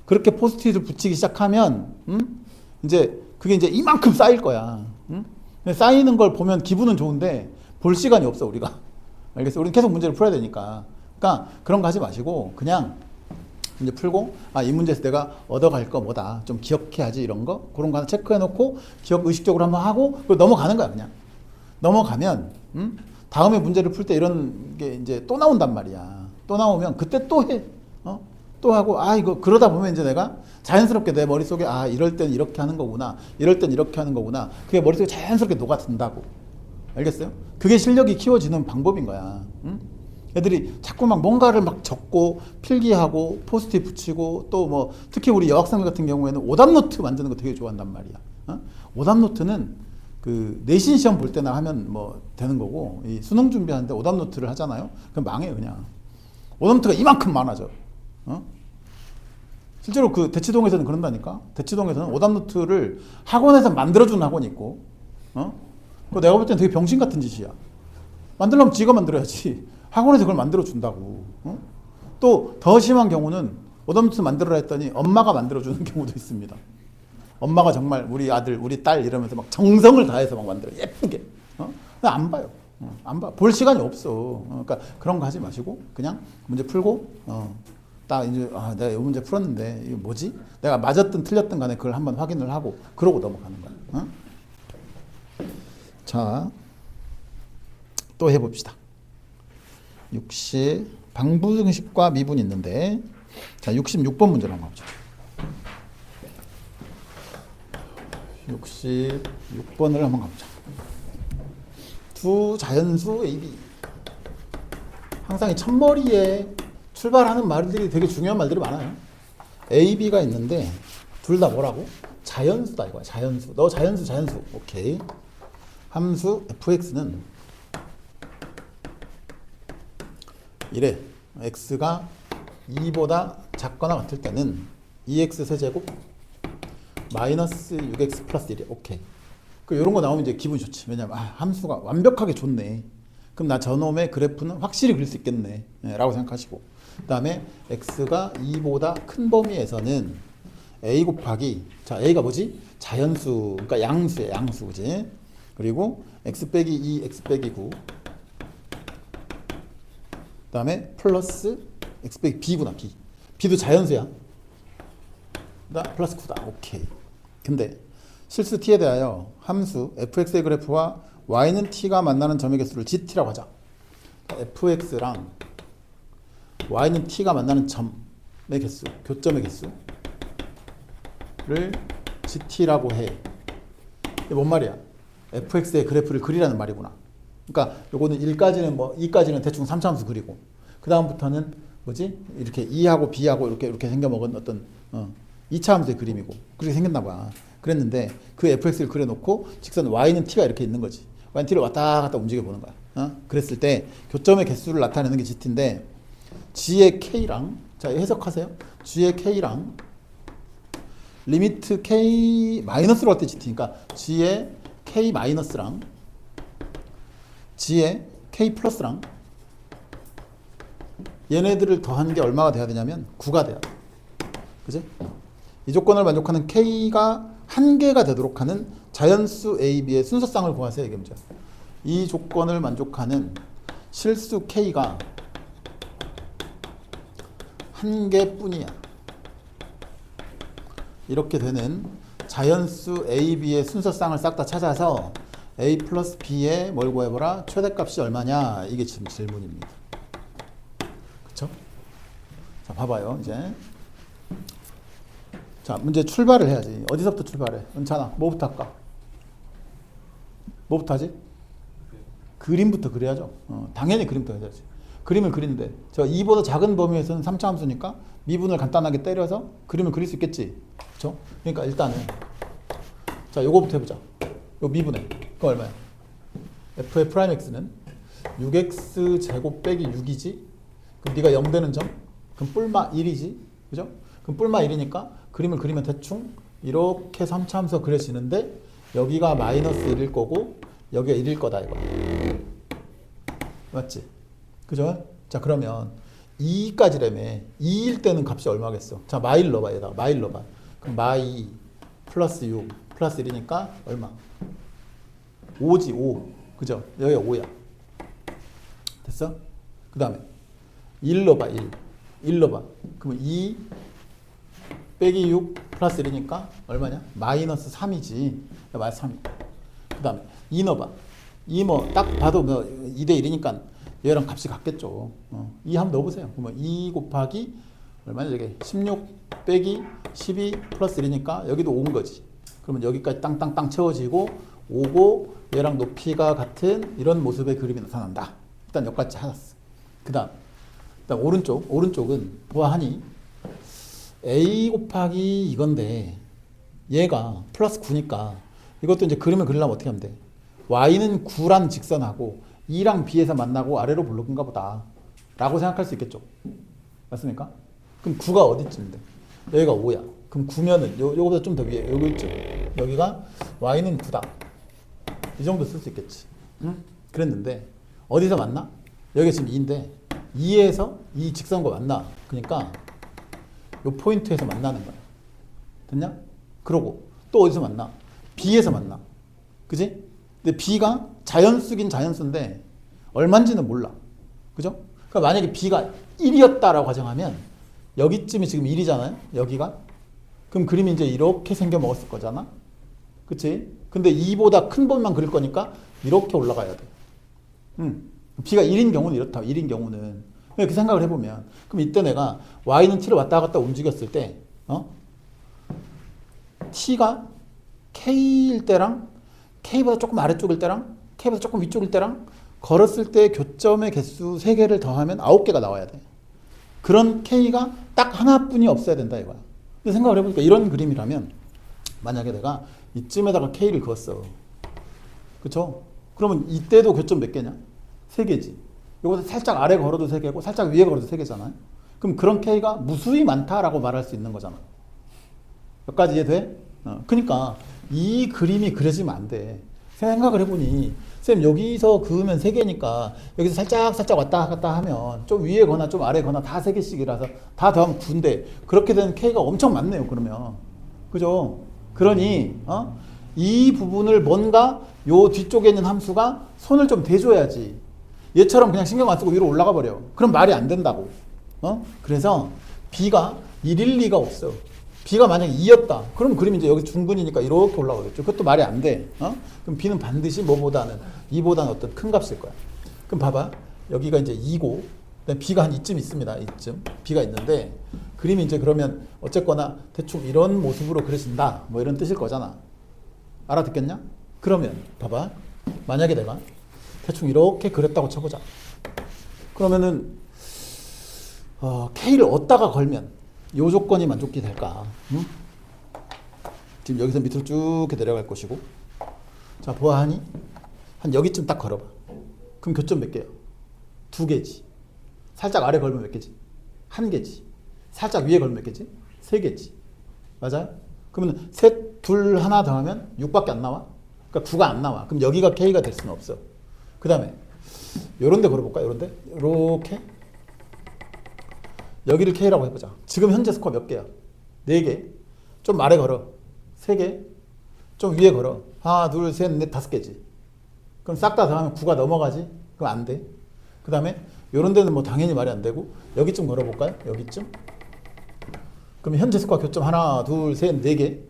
Speaker 1: 그렇게 포스트잇을 붙이기 시작하면 이제 그게 이제 이만큼 쌓일 거야. 쌓이는 걸 보면 기분은 좋은데 볼 시간이 없어 우리가. 알겠어? 우리는 계속 문제를 풀어야 되니까. 그러니까 그런 거 하지 마시고 그냥 이제 풀고 이 문제에서 내가 얻어갈 거 뭐다 좀 기억해야지 이런 거 그런 거 하나 체크해놓고 기억 의식적으로 한번 하고 그리고 넘어가는 거야 그냥. 넘어가면 다음에 문제를 풀 때 이런 게 이제 또 나온단 말이야. 또 나오면 그때 또 해. 또 하고 이거 그러다 보면 이제 내가 자연스럽게 내 머릿속에 이럴 땐 이렇게 하는 거구나. 이럴 땐 이렇게 하는 거구나. 그게 머릿속에 자연스럽게 녹아든다고. 알겠어요? 그게 실력이 키워지는 방법인 거야. 애들이 자꾸 막 뭔가를 막 적고 필기하고 포스트잇 붙이고 또 뭐 특히 우리 여학생들 같은 경우에는 오답노트 만드는 거 되게 좋아한단 말이야. 오답노트는 그 내신 시험 볼 때나 하면 뭐 되는 거고 이 수능 준비하는데 오답노트를 하잖아요. 그럼 망해요 그냥. 오답노트가 이만큼 많아져. 실제로 그 대치동에서는 그런다니까. 대치동에서는 오답노트를 학원에서 만들어주는 학원이 있고 그거 내가 볼 때는 되게 병신 같은 짓이야. 만들려면 지가 만들어야지. 학원에서 그걸 만들어준다고. 또 더 심한 경우는 오답노트 만들어라 했더니 엄마가 만들어주는 경우도 있습니다. 엄마가 정말 우리 아들, 우리 딸 이러면서 막 정성을 다해서 막 만들어. 예쁘게. 안 봐요. 안 봐. 볼 시간이 없어. 그러니까 그런 거 하지 마시고 그냥 문제 풀고 딱 이제 내가 이 문제 풀었는데 이거 뭐지? 내가 맞았든 틀렸든 간에 그걸 한번 확인을 하고 그러고 넘어가는 거야. 자, 또 해봅시다. 방부등식과 미분이 있는데 자 66번 문제를 한번 보자. 66번을 한번 가보자. 두 자연수 AB. 항상 이 첫머리에 출발하는 말들이 되게 중요한 말들이 많아요. AB가 있는데 둘 다 뭐라고? 자연수다 이거야. 자연수. 너 자연수. 오케이. 함수 fx는 이래. x가 2보다 작거나 같을 때는 2x 세제곱 마이너스 6x 플러스 1이야. 오케이. 그 이런 거 나오면 이제 기분 좋지. 왜냐면 함수가 완벽하게 좋네. 그럼 나 저놈의 그래프는 확실히 그릴 수 있겠네. 라고 생각하시고. 그 다음에 x가 2보다 큰 범위에서는 a 곱하기, 자 a가 뭐지? 자연수, 그러니까 양수야. 양수, 그지? 그리고 x 빼기 2, x 빼기 9. 그 다음에 플러스 x 빼기 b구나. b도 자연수야. 나 플러스 9다. 오케이. 근데 실수 t에 대하여 함수 fx의 그래프와 y는 t가 만나는 점의 개수를 gt라고 하자. fx랑 y는 t가 만나는 점의 개수, 교점의 개수를 gt라고 해. 이게 뭔 말이야? fx의 그래프를 그리라는 말이구나. 그러니까 요거는 1까지는 2까지는 대충 3차함수 그리고 그 다음부터는 뭐지? 이렇게 2하고 b하고 이렇게 생겨먹은 어떤 2차 함수의 그림이고 그렇게 생겼나 봐. 그랬는데 그 fx를 그려놓고 직선 y는 t가 이렇게 있는 거지. y는 t를 왔다 갔다 움직여 보는 거야. 그랬을 때 교점의 개수를 나타내는 게 gt인데 g의 k랑, 자 해석하세요. g의 k랑 리미트 k 마이너스로 할 때 gt니까 g의 k 마이너스랑 g의 k 플러스랑 얘네들을 더한 게 얼마가 돼야 되냐면 9가 돼야 돼. 그지? 이 조건을 만족하는 k가 한 개가 되도록 하는 자연수 a, b의 순서쌍을 구하세요. 이게 문제야. 이 조건을 만족하는 실수 k가 한 개뿐이야. 이렇게 되는 자연수 a, b의 순서쌍을 싹 다 찾아서 a 플러스 b의 뭘 구해보라? 최대값이 얼마냐? 이게 지금 질문입니다. 그쵸? 자, 봐봐요. 이제 자, 문제 출발을 해야지. 어디서부터 출발해? 은찬아, 뭐부터 할까? 뭐부터 하지? 그림부터 그려야죠. 당연히 그림부터 해야지. 그림을 그리는데 저 2보다 작은 범위에서는 3차 함수니까 미분을 간단하게 때려서 그림을 그릴 수 있겠지. 그렇죠? 그러니까 일단은 자, 요거부터 해보자. 요 미분해. 그거 얼마야? f의 프라임 x는 6x 제곱 빼기 6이지. 그럼 네가 0 되는 점? 그럼 뿔마 1이지. 그죠? 그럼 뿔마 1이니까 그림을 그리면 대충 이렇게 3차 함수가 그려지는데 여기가 마이너스 1일 거고 여기가 1일 거다 이거. 맞지? 그죠? 자, 그러면 2까지라며 2일 때는 값이 얼마겠어? 자, 마일 넣어봐. 얘다가 마일 넣어봐. 그럼 마이 플러스 6 플러스 1이니까 얼마? 5지 5. 그죠? 여기가 5야. 됐어? 그 다음에 1 넣어봐. 1 넣어봐. 그러면 2 빼기 6 플러스 1이니까 얼마냐? 마이너스 3이지. 마이너스 3이. 그 다음에 2 넣어봐. 2 뭐 딱 봐도 뭐 2대 1이니까 얘랑 값이 같겠죠. 2 한번 넣어보세요. 그러면 2 곱하기 얼마냐? 저게 16 빼기 12 플러스 1이니까 여기도 5인 거지. 그러면 여기까지 땅땅땅 채워지고 5고 얘랑 높이가 같은 이런 모습의 그림이 나타난다. 일단 여기까지 찾았어. 그 다음 일단 오른쪽은 보아하니 a 곱하기 이건데 얘가 플러스 9니까 이것도 이제 그림을 그리려면 어떻게 하면 돼? y는 9란 직선하고 2랑 b에서 만나고 아래로 볼록인가 보다 라고 생각할 수 있겠죠. 맞습니까? 그럼 9가 어디쯤인데? 여기가 5야. 그럼 9면은 요거보다 좀 더 위에 여기 있죠. 여기가 y는 9다. 이 정도 쓸 수 있겠지. 응? 그랬는데 어디서 만나? 여기가 지금 2인데 2에서 이 직선과 만나. 그러니까 요 포인트에서 만나는 거야. 됐냐? 그러고 또 어디서 만나? B에서 만나. 그지? 근데 B가 자연수긴 자연수인데 얼마인지는 몰라. 그죠? 그러니까 만약에 B가 1이었다라고 가정하면 여기쯤이 지금 1이잖아요. 여기가. 그럼 그림이 이제 이렇게 생겨 먹었을 거잖아. 그치? 근데 2보다 큰 범위만 그릴 거니까 이렇게 올라가야 돼. B가 1인 경우는 이렇다. 1인 경우는. 이렇게 생각을 해보면 그럼 이때 내가 y는 t를 왔다 갔다 움직였을 때 t가 k일 때랑 k보다 조금 아래쪽일 때랑 k보다 조금 위쪽일 때랑 걸었을 때 교점의 개수 3개를 더하면 9개가 나와야 돼. 그런 k가 딱 하나뿐이 없어야 된다 이거야. 근데 생각을 해보니까 이런 그림이라면 만약에 내가 이쯤에다가 k를 그었어. 그쵸? 그러면 이때도 교점 몇 개냐? 3개지. 이것도 살짝 아래 걸어도 3개고 살짝 위에 걸어도 3개잖아요. 그럼 그런 K가 무수히 많다라고 말할 수 있는 거잖아. 여기까지 이해돼? 그러니까 이 그림이 그려지면 안 돼. 생각을 해보니 쌤 여기서 그으면 3개니까 여기서 살짝 왔다 갔다 하면 좀 위에거나 좀 아래거나 다 3개씩이라서 다 더하면 9인데 그렇게 되는 K가 엄청 많네요. 그러면 그죠? 그러니 이 부분을 뭔가 요 뒤쪽에 있는 함수가 손을 좀 대줘야지. 얘처럼 그냥 신경 안 쓰고 위로 올라가 버려. 그럼 말이 안 된다고. 그래서 B가 1일 리가 없어. B가 만약에 2였다. 그럼 그림이 이제 여기 중근이니까 이렇게 올라오겠죠. 그것도 말이 안 돼. 그럼 B는 반드시 뭐보다는 2보다는 어떤 큰 값일 거야. 그럼 봐봐. 여기가 이제 2고, B가 한 이쯤 있습니다. 이쯤. B가 있는데, 그림이 이제 그러면 어쨌거나 대충 이런 모습으로 그려진다. 뭐 이런 뜻일 거잖아. 알아듣겠냐? 그러면 봐봐. 만약에 내가 대충 이렇게 그렸다고 쳐보자. 그러면은 K를 어디다가 걸면 요 조건이 만족이 될까? 지금 여기서 밑으로 쭉 내려갈 것이고, 자 보아하니 한 여기쯤 딱 걸어봐. 그럼 교점 몇 개야? 2개지. 살짝 아래 걸면 몇 개지? 1개지. 살짝 위에 걸면 몇 개지? 3개지. 맞아요? 그러면 셋, 둘, 하나 더하면 6밖에 안 나와? 그러니까 9가 안 나와. 그럼 여기가 K가 될 수는 없어. 그 다음에 요런 데 걸어볼까? 요런 데? 요렇게 여기를 K라고 해보자. 지금 현재 스코어 몇 개야? 4개. 좀 아래 걸어. 3개. 좀 위에 걸어. 하나, 둘, 셋, 넷, 5개지. 그럼 싹 다 더하면 9가 넘어가지? 그럼 안 돼. 그 다음에 요런 데는 뭐 당연히 말이 안 되고 여기쯤 걸어볼까요? 여기쯤. 그럼 현재 스코어 교점 하나, 둘, 셋, 4개.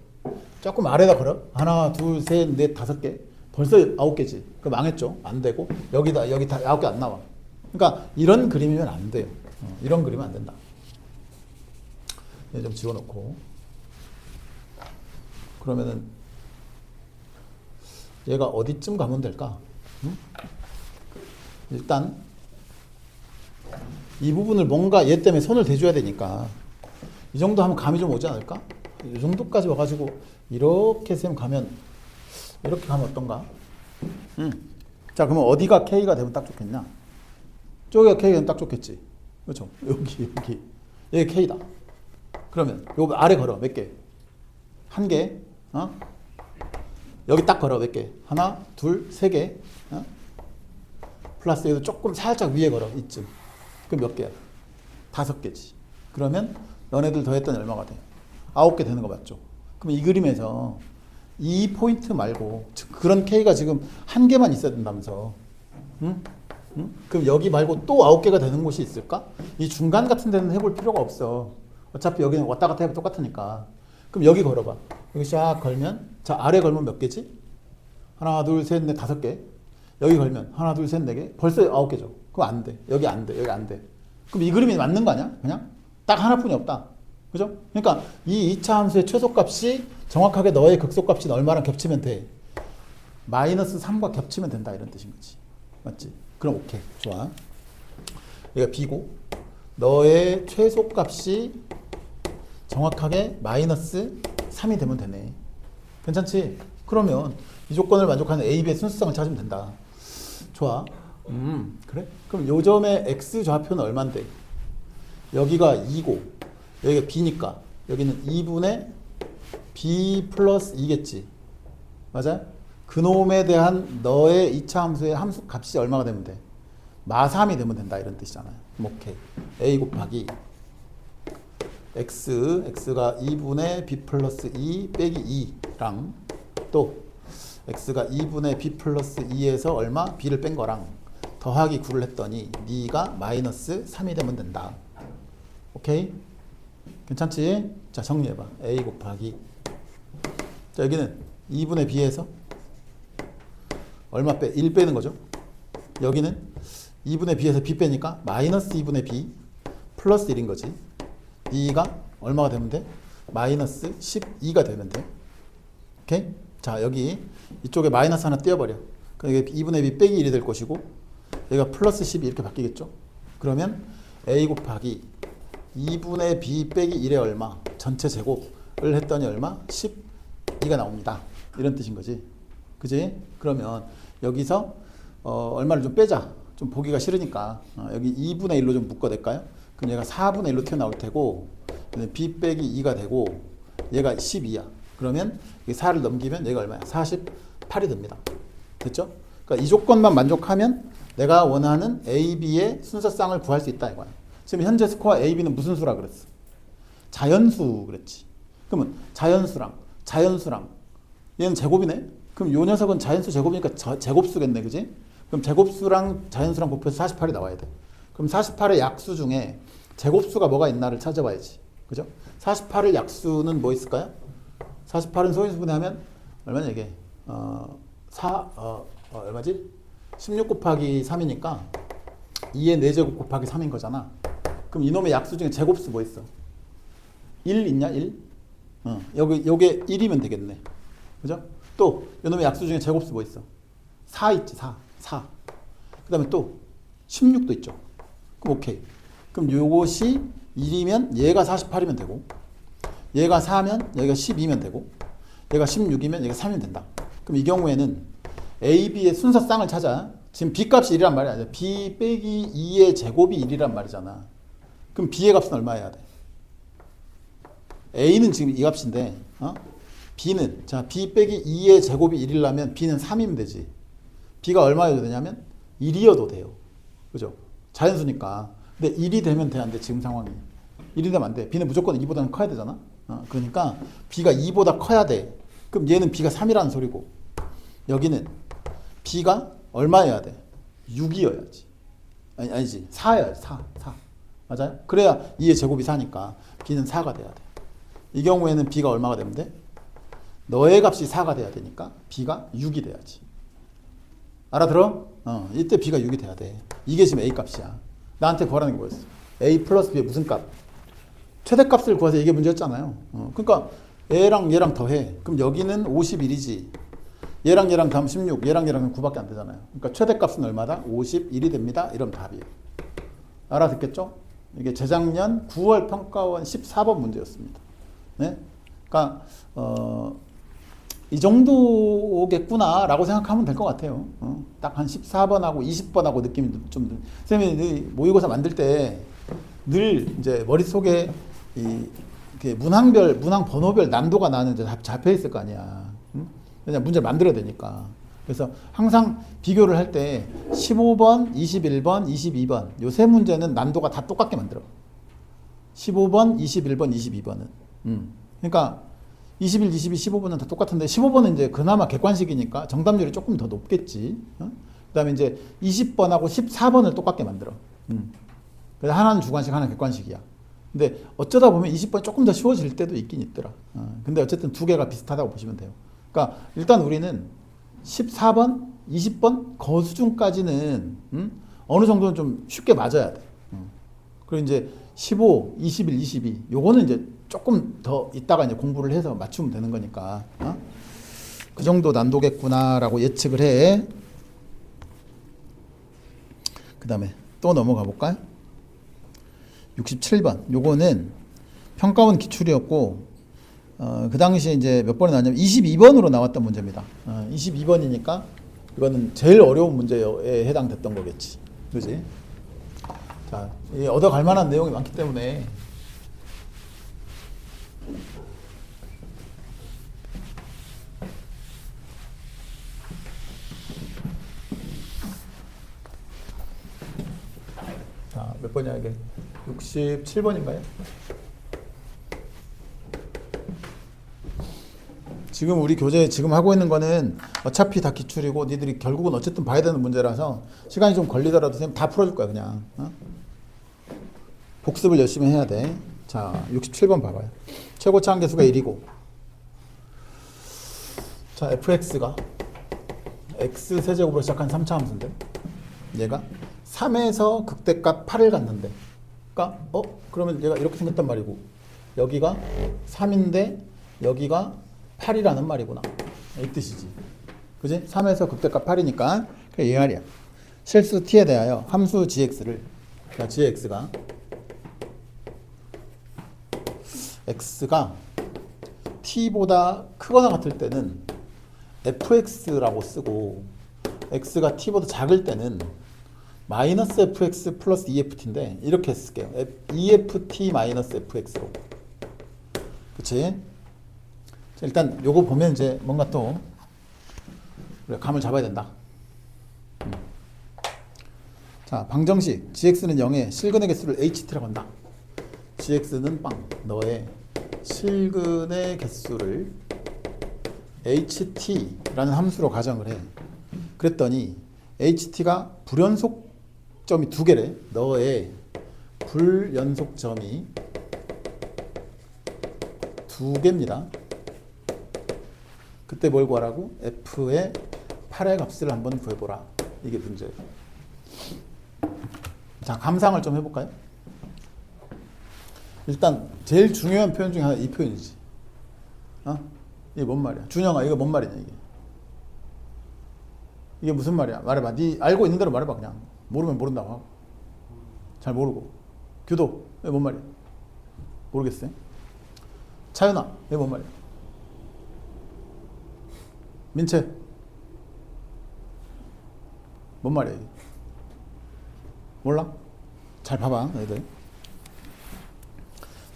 Speaker 1: 조금 아래다 걸어. 하나, 둘, 셋, 넷, 5개. 벌써 9개지. 그럼 망했죠. 안 되고 여기 다 9개 안 나와. 그러니까 이런 그림이면 안 돼요. 이런 그림은 안 된다. 얘 좀 지워놓고. 그러면은 얘가 어디쯤 가면 될까? 일단 이 부분을 뭔가 얘 때문에 손을 대줘야 되니까 이 정도 하면 감이 좀 오지 않을까? 이 정도까지 와가지고 이렇게 셈 가면 이렇게 가면 어떤가? 자 그러면 어디가 K가 되면 딱 좋겠냐? 저기가 K가 되면 딱 좋겠지. 그렇죠? 여기 여기 K다. 그러면 요 아래 걸어 몇 개? 1개. 여기 딱 걸어 몇 개? 하나, 둘, 3개. 플러스 여기도 조금 살짝 위에 걸어 이쯤. 그럼 몇 개야? 5개지. 그러면 너네들 더했더니 얼마가 돼? 9개 되는 거 맞죠? 그럼 이 그림에서 이 포인트 말고 그런 K가 지금 1개만 있어야 된다면서. 그럼 여기 말고 또 9개가 되는 곳이 있을까? 이 중간 같은 데는 해볼 필요가 없어. 어차피 여기는 왔다 갔다 해도 똑같으니까. 그럼 여기 걸어봐. 여기 쫙 걸면, 자 아래 걸면 몇 개지? 하나, 둘, 셋, 넷, 5개. 여기 걸면 하나, 둘, 셋, 4개. 벌써 9개죠. 그럼 안 돼. 여기 안 돼. 여기 안 돼. 그럼 이 그림이 맞는 거 아니야? 그냥 딱 하나뿐이 없다. 그죠? 그러니까 이 2차 함수의 최소값이 정확하게 너의 극소값이 얼마랑 겹치면 돼. 마이너스 3과 겹치면 된다 이런 뜻인 거지. 맞지? 그럼 오케이. 좋아. 여기가 B고 너의 최소값이 정확하게 마이너스 3이 되면 되네. 괜찮지? 그러면 이 조건을 만족하는 A, B의 순수성을 찾으면 된다. 좋아. 그래? 그럼 요 점의 X 좌표는 얼만데? 여기가 2고 여기가 B니까 여기는 2분의 B 플러스 2겠지. 맞아요? 그놈에 대한 너의 2차 함수의 함수 값이 얼마가 되면 돼? 마3이 되면 된다 이런 뜻이잖아요. 오케이. A 곱하기 X가 2분의 B 플러스 2 빼기 2랑 또 X가 2분의 B 플러스 2에서 얼마? B를 뺀 거랑 더하기 9를 했더니 네가 마이너스 3이 되면 된다. 오케이? 괜찮지? 자 정리해봐. A 곱하기 자 여기는 2분의 B에서 얼마 빼? 1 빼는 거죠. 여기는 2분의 B에서 B 빼니까 마이너스 2분의 B 플러스 1인 거지. B가 얼마가 되면 돼? 마이너스 12가 되면 돼. 오케이? 자 여기 이쪽에 마이너스 하나 띄워버려. 그럼 여기 2분의 B 빼기 1이 될 것이고 여기가 플러스 12 이렇게 바뀌겠죠. 그러면 A 곱하기 2분의 B 빼기 1의 얼마? 전체 제곱을 했더니 얼마? 12가 나옵니다. 이런 뜻인 거지. 그지? 그러면 여기서 얼마를 좀 빼자. 좀 보기가 싫으니까 여기 2분의 1로 좀 묶어낼까요? 그럼 얘가 4분의 1로 튀어나올 테고 B 빼기 2가 되고 얘가 12야. 그러면 이 4를 넘기면 얘가 얼마야? 48이 됩니다. 됐죠? 그러니까 이 조건만 만족하면 내가 원하는 A, B의 순서쌍을 구할 수 있다 이거야. 지금 현재 스코어 A, B는 무슨 수라 그랬어? 자연수 그랬지. 그러면 자연수랑 얘는 제곱이네. 그럼 요 녀석은 자연수 제곱이니까 제곱수겠네, 그지? 그럼 제곱수랑 자연수랑 곱해서 48이 나와야 돼. 그럼 48의 약수 중에 제곱수가 뭐가 있나를 찾아봐야지. 그죠? 48의 약수는 뭐 있을까요? 48은 소인수분해하면 얼마냐 이게? 얼마지? 16 곱하기 3이니까 2의 4제곱 곱하기 3인 거잖아. 그럼 이놈의 약수 중에 제곱수 뭐 있어? 1 있냐? 1? 요게 1이면 되겠네. 그죠? 또 이놈의 약수 중에 제곱수 뭐 있어? 4 있지. 4. 그 다음에 또 16도 있죠. 그럼 오케이. 그럼 요것이 1이면 얘가 48이면 되고, 얘가 4면 얘가 12면 되고, 얘가 16이면 얘가 3이면 된다. 그럼 이 경우에는 A, B의 순서쌍을 찾아. 지금 B 값이 1이란 말이 아니야. B 빼기 2의 제곱이 1이란 말이잖아. 그럼 B의 값은 얼마여야 돼? A는 지금 이 값인데, B는, 자, B 빼기 2의 제곱이 1이라면 B는 3이면 되지. B가 얼마여도 되냐면 1이어도 돼요. 그죠? 자연수니까. 근데 1이 되면 돼, 안 돼? 지금 상황이. 1이 되면 안 돼. B는 무조건 2보다는 커야 되잖아. 그러니까 B가 2보다 커야 돼. 그럼 얘는 B가 3이라는 소리고, 여기는 B가 얼마여야 돼? 6이어야지. 아니지. 4여야지. 4. 맞아요? 그래야 2의 제곱이 4니까 B는 4가 돼야 돼. 이 경우에는 B가 얼마가 되면 돼? 너의 값이 4가 돼야 되니까 B가 6이 돼야지. 알아들어? 이때 B가 6이 돼야 돼. 이게 지금 A 값이야. 나한테 구하라는 게 뭐였어? A 플러스 B의 무슨 값? 최대값을 구하세요. 이게 문제였잖아요. 그러니까 얘랑 더해. 그럼 여기는 51이지. 얘랑 다음 16, 얘랑 9밖에 안 되잖아요. 그러니까 최대값은 얼마다? 51이 됩니다. 이러면 답이에요. 알아듣겠죠? 이게 재작년 9월 평가원 14번 문제였습니다. 네? 그러니까 이 정도겠구나라고 생각하면 될 것 같아요. 딱 한 14번하고 20번하고 느낌이 좀. 선생님이 모의고사 만들 때 늘 이제 머릿속에 이렇게 문항 번호별 난도가 나는 이제 잡혀 있을 거 아니야. 그냥 문제를 만들어야 되니까. 그래서 항상 비교를 할 때 15번, 21번, 22번 요 세 문제는 난도가 다 똑같게 만들어. 15번, 21번, 22번은. 그러니까 21, 22, 15번은 다 똑같은데 15번은 이제 그나마 객관식이니까 정답률이 조금 더 높겠지. 그 다음에 이제 20번하고 14번을 똑같게 만들어. 그래서 하나는 주관식, 하나는 객관식이야. 근데 어쩌다 보면 20번이 조금 더 쉬워질 때도 있긴 있더라. 근데 어쨌든 두 개가 비슷하다고 보시면 돼요. 그러니까 일단 우리는 14번, 20번 거 수준까지는 어느 정도는 좀 쉽게 맞아야 돼. 그리고 이제 15, 21, 22 요거는 이제 조금 더 이따가 이제 공부를 해서 맞추면 되는 거니까 그 정도 난도겠구나라고 예측을 해. 그 다음에 또 넘어가 볼까요? 67번 요거는 평가원 기출이었고 그 당시에 이제 몇 번이 나왔냐면 22번으로 나왔던 문제입니다. 22번이니까 이거는 제일 어려운 문제에 해당됐던 거겠지. 그지? 자, 얻어갈 만한 내용이 많기 때문에 자, 몇 번이야 이게? 67번인가요? 지금 우리 교재 지금 하고 있는 거는 어차피 다 기출이고 니들이 결국은 어쨌든 봐야 되는 문제라서 시간이 좀 걸리더라도 선생님 다 풀어줄 거야 그냥. 복습을 열심히 해야 돼. 자, 67번 봐봐요. 최고차 한계수가 1이고 자, fx가 x 세제곱으로 시작한 3차 함수인데 얘가 3에서 극대값 8을 갖는데 그러니까 그러면 얘가 이렇게 생겼단 말이고 여기가 3인데 여기가 8이라는 말이구나. 이 뜻이지. 그지? 3에서 극대값 8이니까 그게 이 말이야. 실수 t에 대하여 함수 gx를 gx가 x가 t보다 크거나 같을 때는 fx라고 쓰고 x가 t보다 작을 때는 마이너스 fx 플러스 EFT인데 이렇게 쓸게요. EFT 마이너스 fx로. 그치? 자, 일단 요거 보면 이제 뭔가 또 우리가 감을 잡아야 된다. 자, 방정식 gx는 0에 실근의 개수를 ht라고 한다. gx는 빵, 너의 실근의 개수를 ht라는 함수로 가정을 해. 그랬더니 ht가 불연속점이 2개래. 너의 불연속점이 2개입니다. 그때 뭘 구하라고? f의 8의 값을 한번 구해보라. 이게 문제예요. 자, 감상을 좀 해볼까요? 일단 제일 중요한 표현 중에 하나 이 표현이지. 이게 뭔 말이야? 준영아, 이거 뭔 말이냐 이게? 이게 무슨 말이야? 말해봐. 네 알고 있는 대로 말해봐. 그냥 모르면 모른다고 하고. 잘 모르고. 규도, 이게 뭔 말이야? 모르겠어요? 차윤아, 이게 뭔 말이야? 민채, 뭔 말이야 이게? 몰라? 잘 봐봐 너희들.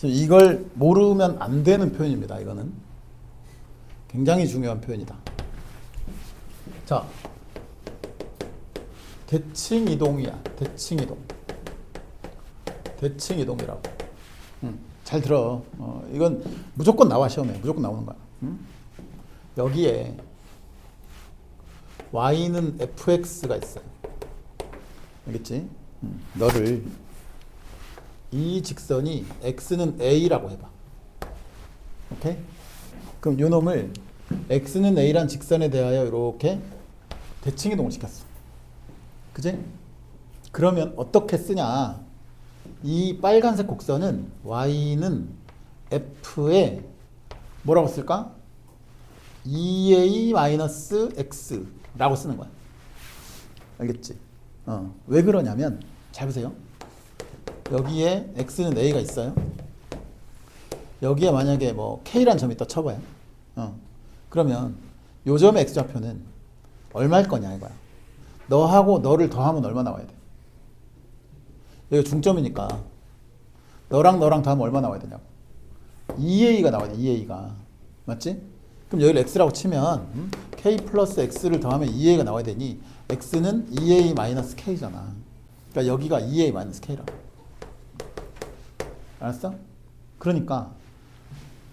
Speaker 1: 이걸 모르면 안 되는 표현입니다. 이거는 굉장히 중요한 표현이다. 자, 대칭 이동이야. 대칭 이동. 대칭 이동이라고. 잘 들어. 이건 무조건 나와 시험에. 무조건 나오는 거야. 여기에 y는 fx가 있어요. 알겠지? 너를 이 직선이 x는 a라고 해봐. 오케이? 그럼 요 놈을 x는 a란 직선에 대하여 이렇게 대칭 이동을 시켰어. 그지? 그러면 어떻게 쓰냐? 이 빨간색 곡선은 y는 f에 뭐라고 쓸까? 2a-x라고 쓰는 거야. 알겠지? 왜 그러냐면 잘 보세요. 여기에 x는 a가 있어요. 여기에 만약에 뭐 k라는 점이 있다 쳐봐요. 그러면 요 점의 x좌표는 얼마일 거냐 이거야. 너하고 너를 더하면 얼마 나와야 돼? 여기 중점이니까 너랑 너랑 더하면 얼마 나와야 되냐고. 2a가 나와야 돼. 2a가. 맞지? 그럼 여기를 x라고 치면 k 플러스 x를 더하면 2a가 나와야 되니 x는 2a 마이너스 k잖아. 그러니까 여기가 2a 마이너스 k라고. 알았어? 그러니까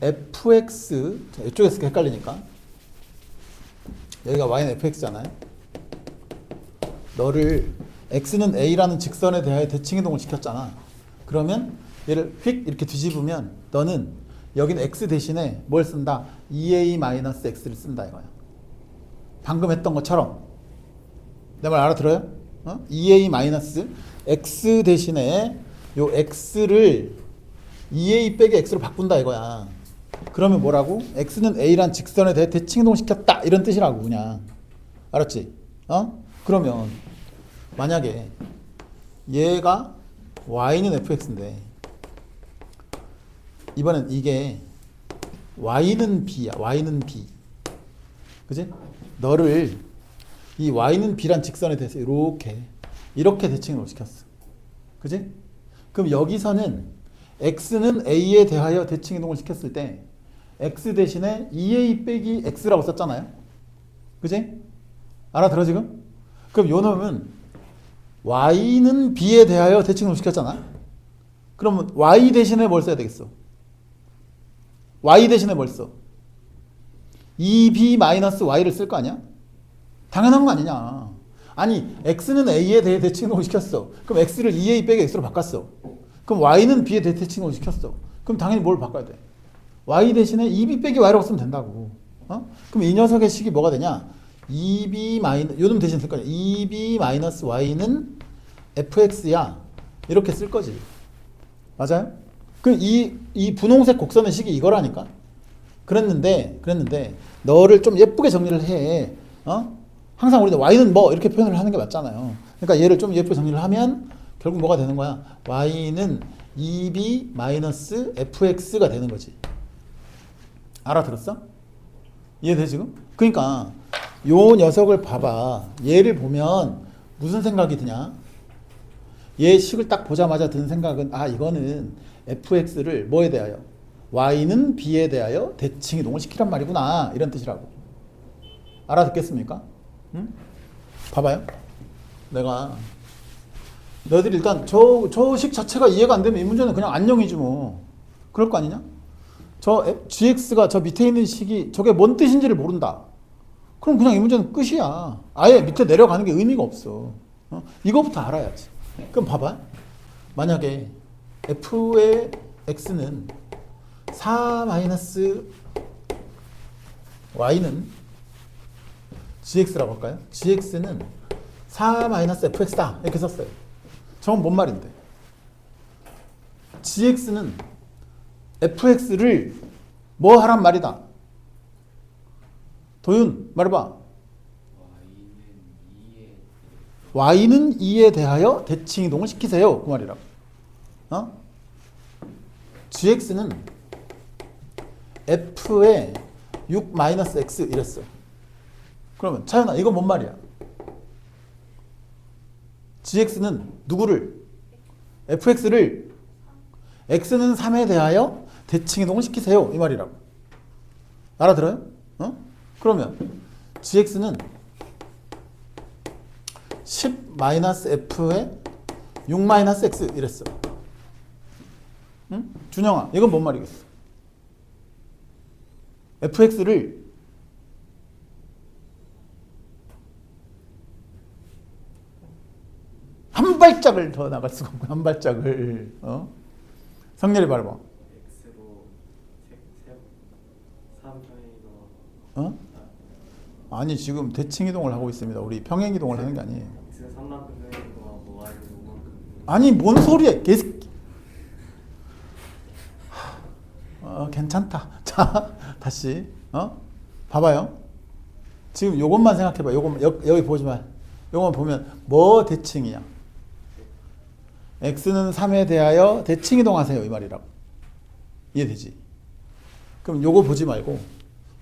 Speaker 1: fx, 이쪽에서 헷갈리니까 여기가 y는 fx잖아요. 너를 x는 a라는 직선에 대하여 대칭 이동을 시켰잖아. 그러면 얘를 휙 이렇게 뒤집으면 너는 여기는 x 대신에 뭘 쓴다? 2a-x를 쓴다 이거야. 방금 했던 것처럼. 내 말 알아들어요? 2a-x 대신에 요 x를 2a 빼기 x로 바꾼다 이거야. 그러면 뭐라고? x는 a란 직선에 대해 대칭 이동을 시켰다 이런 뜻이라고 그냥. 알았지? 그러면 만약에 얘가 y는 fx인데 이번엔 이게 y는 b야. y는 b. 그지? 너를 이 y는 b란 직선에 대해서 이렇게 대칭을 시켰어. 그지? 그럼 여기서는 x는 a에 대하여 대칭 이동을 시켰을 때 x 대신에 2a 빼기 x라고 썼잖아요. 그지? 알아들어 지금? 그럼 요 놈은 y는 b에 대하여 대칭을 시켰잖아. 그러면 y 대신에 뭘 써야 되겠어? y 대신에 뭘 써? 2b-y를 쓸 거 아니야? 당연한 거 아니냐. 아니 x는 a에 대해 대칭 이동을 시켰어. 그럼 x를 2a 빼기 x로 바꿨어. 그럼 y는 b에 대해 대칭 이동을 시켰어. 그럼 당연히 뭘 바꿔야 돼? y 대신에 2b 빼기 y라고 쓰면 된다고. 그럼 이 녀석의 식이 뭐가 되냐? 2b 요놈 대신 쓸 거냐? 2b-y는 fx야. 이렇게 쓸 거지. 맞아요? 그럼 이 분홍색 곡선의 식이 이거라니까. 그랬는데 너를 좀 예쁘게 정리를 해. 항상 우리는 y는 뭐 이렇게 표현을 하는 게 맞잖아요. 그러니까 얘를 좀 예쁘게 정리를 하면 결국 뭐가 되는 거야? y는 2b-fx가 되는 거지. 알아들었어? 이해돼 지금? 그러니까 요 녀석을 봐봐. 얘를 보면 무슨 생각이 드냐? 얘 식을 딱 보자마자 드는 생각은 이거는 fx를 뭐에 대하여? y는 b에 대하여 대칭 이동을 시키란 말이구나. 이런 뜻이라고. 알아듣겠습니까? 응? 봐봐요. 내가 너희들이 일단 저 식 자체가 이해가 안 되면 이 문제는 그냥 안녕이지 뭐. 그럴 거 아니냐? 저 gx가 저 밑에 있는 식이 저게 뭔 뜻인지를 모른다. 그럼 그냥 이 문제는 끝이야. 아예 밑에 내려가는 게 의미가 없어. 이거부터 알아야지. 그럼 봐봐. 만약에 f의 x는 4-y는 gx라고 할까요? gx는 4-fx다. 이렇게 썼어요. 저건 뭔 말인데? gx는 fx를 뭐 하란 말이다. 도윤 말해봐. y는 2에 대하여 대칭 이동을 시키세요. 그 말이라고. gx는 f의 6-x 이랬어. 그러면 차연아 이건 뭔 말이야? gx는 누구를? fx를 x는 3에 대하여 대칭 이동을 시키세요. 이 말이라고. 알아들어요? 그러면 gx는 10-f의 6-x 이랬어. 응? 준영아 이건 뭔 말이겠어? fx를 한 발짝을 더 나갈 수가 없고 한 발짝을 성렬이 말해봐.
Speaker 2: x로 3평이더
Speaker 1: 아니 지금 대칭 이동을 하고 있습니다. 우리 평행 이동을 하는 게 아니에요.
Speaker 2: x는 3만큼 평이더하고 y는 5만큼.
Speaker 1: 아니 뭔 소리야 개새끼. 괜찮다. 자 다시 봐봐요. 지금 요것만 생각해봐. 요것만 여기 보지 마. 요것만 보면 뭐 대칭이야? x는 3에 대하여 대칭 이동하세요. 이 말이라고. 이해되지? 그럼 요거 보지 말고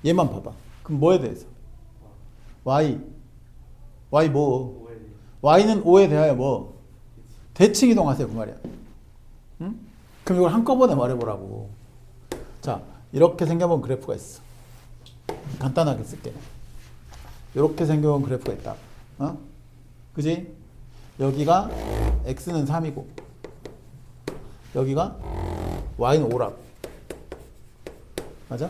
Speaker 1: 얘만 봐봐. 그럼 뭐에 대해서? y 뭐? y는 5에 대하여 뭐? 대칭 이동하세요. 그 말이야. 응? 그럼 이걸 한꺼번에 말해보라고. 자, 이렇게 생겨본 그래프가 있어. 간단하게 쓸게. 이렇게 생겨본 그래프가 있다. 그지? 여기가 x는 3이고 여기가 y는 5라고. 맞아?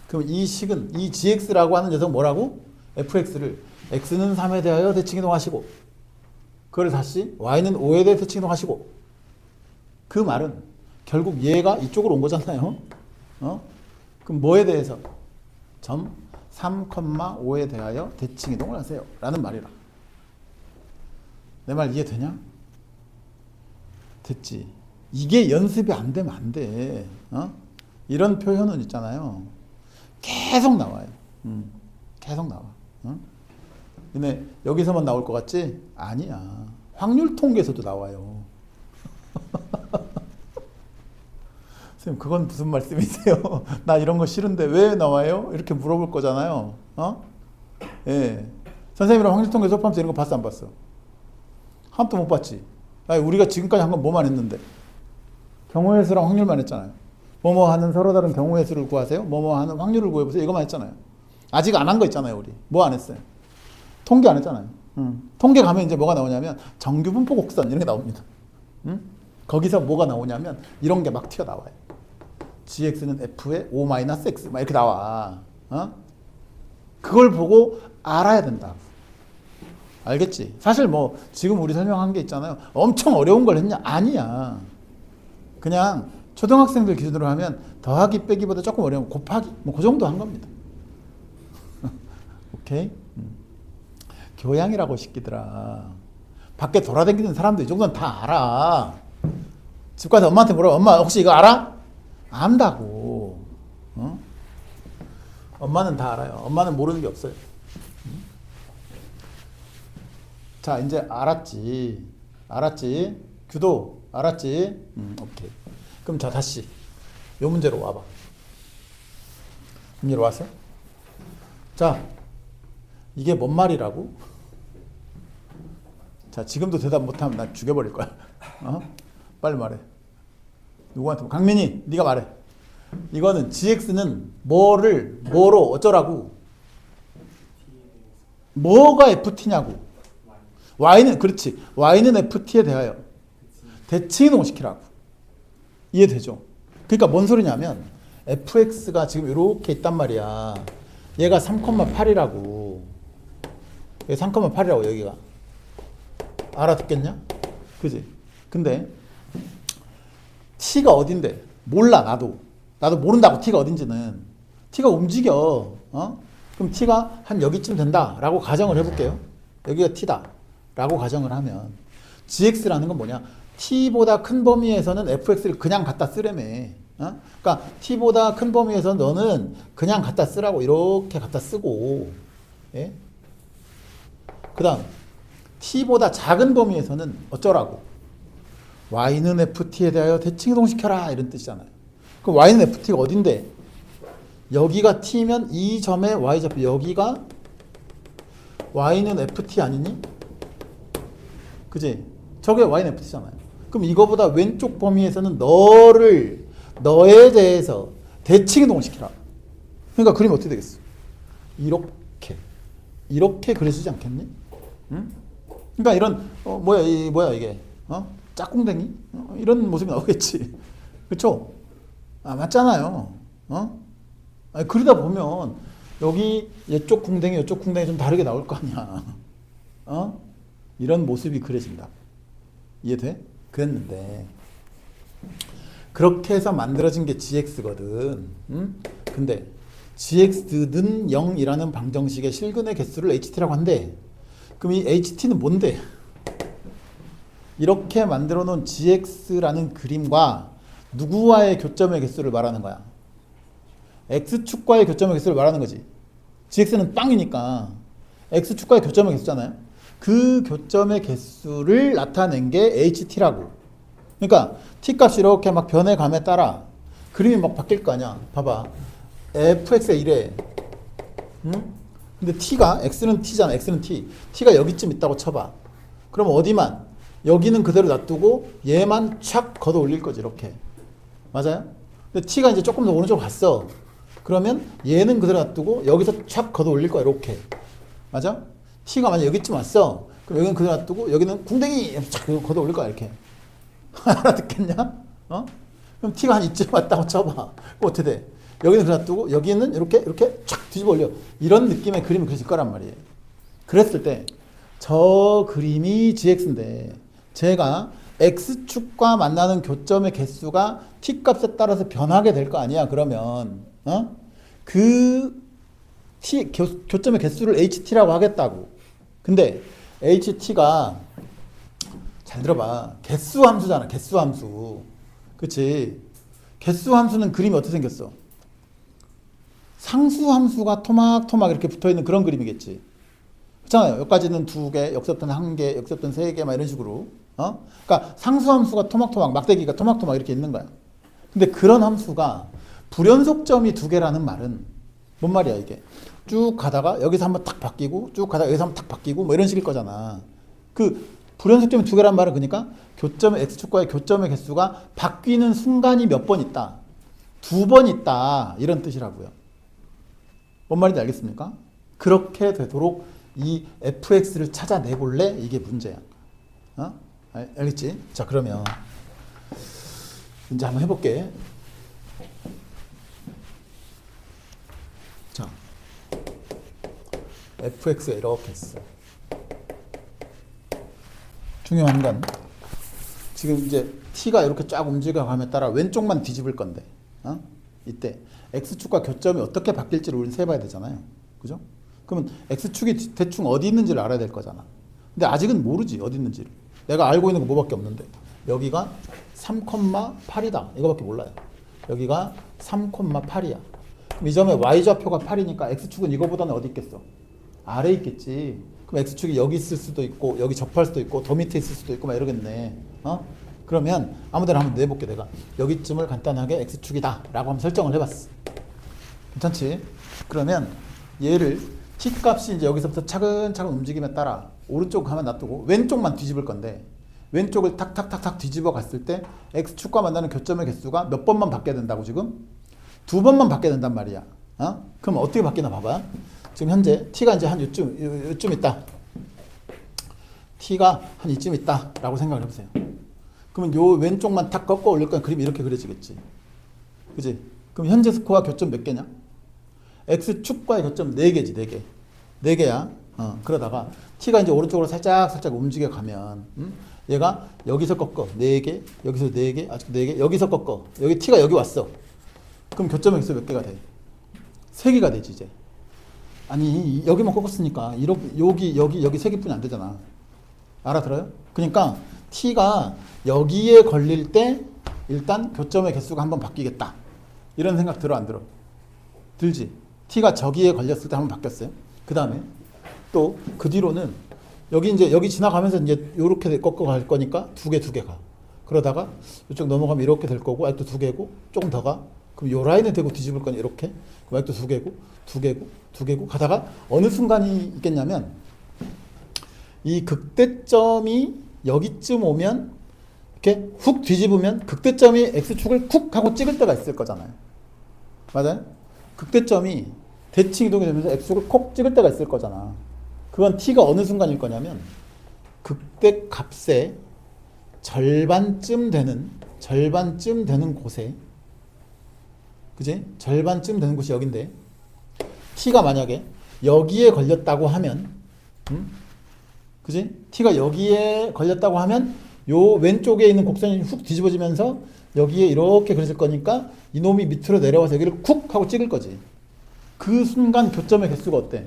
Speaker 1: 그럼 이 식은 이 gx라고 하는 녀석 뭐라고? fx를 x는 3에 대하여 대칭 이동하시고 그걸 다시 y는 5에 대해 대칭 이동하시고 그 말은 결국 얘가 이쪽으로 온 거잖아요. 그럼 뭐에 대해서? 점 3,5에 대하여 대칭 이동을 하세요. 라는 말이라. 내 말 이해되냐? 됐지. 이게 연습이 안 되면 안 돼. 이런 표현은 있잖아요. 계속 나와요. 계속 나와. 근데 여기서만 나올 것 같지? 아니야. 확률 통계에서도 나와요. 선생님 그건 무슨 말씀이세요? 나 이런 거 싫은데 왜 나와요? 이렇게 물어볼 거잖아요. 예. 선생님이랑 확률 통계 수업하면서 이런 거 봤어 안 봤어? 하나도 못 봤지. 아니, 우리가 지금까지 한 건 뭐만 했는데? 경우의 수랑 확률만 했잖아요. 뭐뭐 하는 서로 다른 경우의 수를 구하세요. 뭐뭐 하는 확률을 구해보세요. 이거만 했잖아요. 아직 안 한 거 있잖아요. 우리 뭐 안 했어요? 통계 안 했잖아요. 통계 가면 이제 뭐가 나오냐면 정규분포 곡선 이런 게 나옵니다. 거기서 뭐가 나오냐면 이런 게 막 튀어나와요. gx는 f의 5-x 막 이렇게 나와. 그걸 보고 알아야 된다. 알겠지? 사실 뭐 지금 우리 설명한 게 있잖아요. 엄청 어려운 걸 했냐? 아니야. 그냥 초등학생들 기준으로 하면 더하기 빼기보다 조금 어려운 곱하기 뭐 그 정도 한 겁니다. 오케이? 교양이라고 시키더라. 밖에 돌아다니는 사람들 이 정도는 다 알아. 집 가서 엄마한테 물어봐. 엄마 혹시 이거 알아? 안다고. 엄마는 다 알아요. 엄마는 모르는 게 없어요. 자 이제 알았지. 알았지. 규도 알았지. 오케이. 그럼 자 다시 요 문제로 와봐. 문제로 왔어요? 자 이게 뭔 말이라고? 자 지금도 대답 못하면 나 죽여버릴 거야. 빨리 말해. 누구한테? 강민이 네가 말해. 이거는 gx는 뭐로 어쩌라고? 뭐가 ft냐고. y는 그렇지. y는 ft에 대하여 대칭이동시키라고. 이해되죠? 그러니까 뭔 소리냐면 fx가 지금 이렇게 있단 말이야. 얘가 3,8이라고. 여기 3,8이라고 여기가. 알아듣겠냐? 그지? 근데 t가 어딘데? 몰라 나도 모른다고 t가 어딘지는. t가 움직여. 그럼 t가 한 여기쯤 된다라고 가정을 해볼게요. 여기가 t다라고 가정을 하면 gx라는 건 뭐냐? t보다 큰 범위에서는 fx를 그냥 갖다 쓰래며. 그러니까 t보다 큰 범위에서 너는 그냥 갖다 쓰라고 이렇게 갖다 쓰고, 예? 그 다음 t보다 작은 범위에서는 어쩌라고? y는 ft에 대하여 대칭이동시켜라 이런 뜻이잖아요. 그럼 y는 ft가 어딘데? 여기가 t면 이 점의 y좌표 여기가 y는 ft 아니니? 그지? 저게 y는 ft잖아요. 그럼 이거보다 왼쪽 범위에서는 너에 대해서 대칭이동시키라. 그러니까 그림이 어떻게 되겠어? 이렇게 그려지지 않겠니? 응? 그러니까 이런 뭐야 이게? 짝꿍댕이? 이런 모습이 나오겠지. 그렇죠? 맞잖아요. 아니, 그러다 보면 여기 이쪽 궁뎅이 이쪽 궁뎅이 좀 다르게 나올 거 아니야. 이런 모습이 그려진다. 이해돼? 그랬는데 그렇게 해서 만들어진 게 gx거든. 근데 gx는 0이라는 방정식의 실근의 개수를 ht라고 한대. 그럼 이 ht는 뭔데? 이렇게 만들어 놓은 gx라는 그림과 누구와의 교점의 개수를 말하는 거야? x축과의 교점의 개수를 말하는 거지. gx는 빵이니까 x축과의 교점의 개수잖아요. 그 교점의 개수를 나타낸 게 ht라고. 그러니까 t값이 이렇게 막 변해감에 따라 그림이 막 바뀔 거 아니야. 봐봐. fx가 이래. 근데 t가 x는 t잖아. x는 t. t가 여기쯤 있다고 쳐봐. 그럼 어디만? 여기는 그대로 놔두고 얘만 촥 걷어 올릴 거지. 이렇게. 맞아요? 근데 t가 이제 조금 더 오른쪽 갔어. 그러면 얘는 그대로 놔두고 여기서 촥 걷어 올릴 거야. 이렇게. 맞아? t가 만약 여기쯤 왔어. 그럼 여기는 그대로 놔두고 여기는 궁뎅이 촥 걷어 올릴 거야. 이렇게. 알아듣겠냐? 그럼 t가 한 이쯤 왔다고 쳐봐. 그럼 어떻게 돼? 여기는 그대로 놔두고 여기는 이렇게 촥 뒤집어 올려. 이런 느낌의 그림이 그려질 거란 말이에요. 그랬을 때 저 그림이 gx인데 제가 x축과 만나는 교점의 개수가 t값에 따라서 변하게 될 거 아니야. 그러면 그 교점의 개수를 ht라고 하겠다고. 근데 ht가 잘 들어봐. 개수 함수잖아. 개수 함수. 그치? 개수 함수는 그림이 어떻게 생겼어? 상수 함수가 토막토막 이렇게 붙어있는 그런 그림이겠지. 그렇잖아요. 여기까지는 2개, 여기서부터는 1개, 여기서부터는 3개 막 이런 식으로. 그러니까 상수 함수가 토막토막, 막대기가 토막토막 이렇게 있는 거야. 근데 그런 함수가 불연속점이 2개라는 말은 뭔 말이야 이게? 쭉 가다가 여기서 한번 탁 바뀌고 쭉 가다가 여기서 한번 탁 바뀌고 뭐 이런 식일 거잖아. 그 불연속점이 2개라는 말은 그러니까 교점의 x축과의 교점의 개수가 바뀌는 순간이 몇 번 있다? 2번 있다. 이런 뜻이라고요. 뭔 말인지 알겠습니까? 그렇게 되도록 이 fx를 찾아내볼래? 이게 문제야. 알겠지? 자, 그러면 이제 한번 해볼게. 자, fx가 이렇게 있어. 중요한 건 지금 이제 t가 이렇게 쫙 움직여감에 따라 왼쪽만 뒤집을 건데, 이때 x축과 교점이 어떻게 바뀔지를 우리는 세봐야 되잖아요. 그죠? 그러면 x축이 대충 어디 있는지를 알아야 될 거잖아. 근데 아직은 모르지 어디 있는지를. 내가 알고 있는 거 뭐밖에 없는데 여기가 3,8이다 이거밖에 몰라요. 여기가 3,8이야. 그럼 이 점의 y좌표가 8이니까 x축은 이거보다는 어디 있겠어? 아래에 있겠지. 그럼 x축이 여기 있을 수도 있고 여기 접할 수도 있고 더 밑에 있을 수도 있고 막 이러겠네. 그러면 아무데나 한번 내볼게. 내가 여기쯤을 간단하게 x축이다 라고 한번 설정을 해봤어. 괜찮지? 그러면 얘를 t값이 이제 여기서부터 차근차근 움직임에 따라 오른쪽 가만 놔두고 왼쪽만 뒤집을 건데 왼쪽을 탁탁탁탁 뒤집어 갔을 때 x축과 만나는 교점의 개수가 몇 번만 바뀌어야 된다고 지금? 두 번만 바뀌어야 된단 말이야. 그럼 어떻게 바뀌나 봐봐. 지금 현재 t가 이제 한 요쯤 있다. t가 한 이쯤 있다 라고 생각을 해보세요. 그러면 요 왼쪽만 탁 꺾어 올릴 거면 그림이 이렇게 그려지겠지. 그지? 그럼 현재 스코어 교점 몇 개냐? x축과의 교점 4개지. 4개. 4개야. 그러다가 t가 이제 오른쪽으로 살짝 움직여 가면 얘가 여기서 꺾어 4개, 여기서 4개, 아직 4개, 여기서 꺾어. 여기 t가 여기 왔어. 그럼 교점 x 몇 개가 돼? 3개가 되지 이제. 아니 여기만 꺾었으니까 여기 3개뿐이 안 되잖아. 알아들어요? 그러니까 t가 여기에 걸릴 때 일단 교점의 개수가 한번 바뀌겠다. 이런 생각 들어 안 들어? 들지? t가 저기에 걸렸을 때 한번 바뀌었어요. 그 다음에 또 그 뒤로는 여기 지나가면서 이제 요렇게 꺾어 갈 거니까 두 개 가. 그러다가 이쪽 넘어가면 이렇게 될 거고 아직도 2개고 조금 더 가. 그럼 요 라인에 대고 뒤집을 거니 이렇게. 그럼 아직도 2개고 가다가 어느 순간이 있겠냐면 이 극대점이 여기쯤 오면 이렇게 훅 뒤집으면 극대점이 x축을 쿡 하고 찍을 때가 있을 거잖아요. 맞아요? 극대점이 대칭 이동이 되면서 x축을 콕 찍을 때가 있을 거잖아. 그건 t가 어느 순간일 거냐면 극대 값의 절반쯤 되는 곳에, 그지? 절반쯤 되는 곳이 여긴데 t가 만약에 여기에 걸렸다고 하면, 그지? t가 여기에 걸렸다고 하면 요 왼쪽에 있는 곡선이 훅 뒤집어지면서 여기에 이렇게 그려질 거니까 이놈이 밑으로 내려와서 여기를 쿡 하고 찍을 거지. 그 순간 교점의 개수가 어때?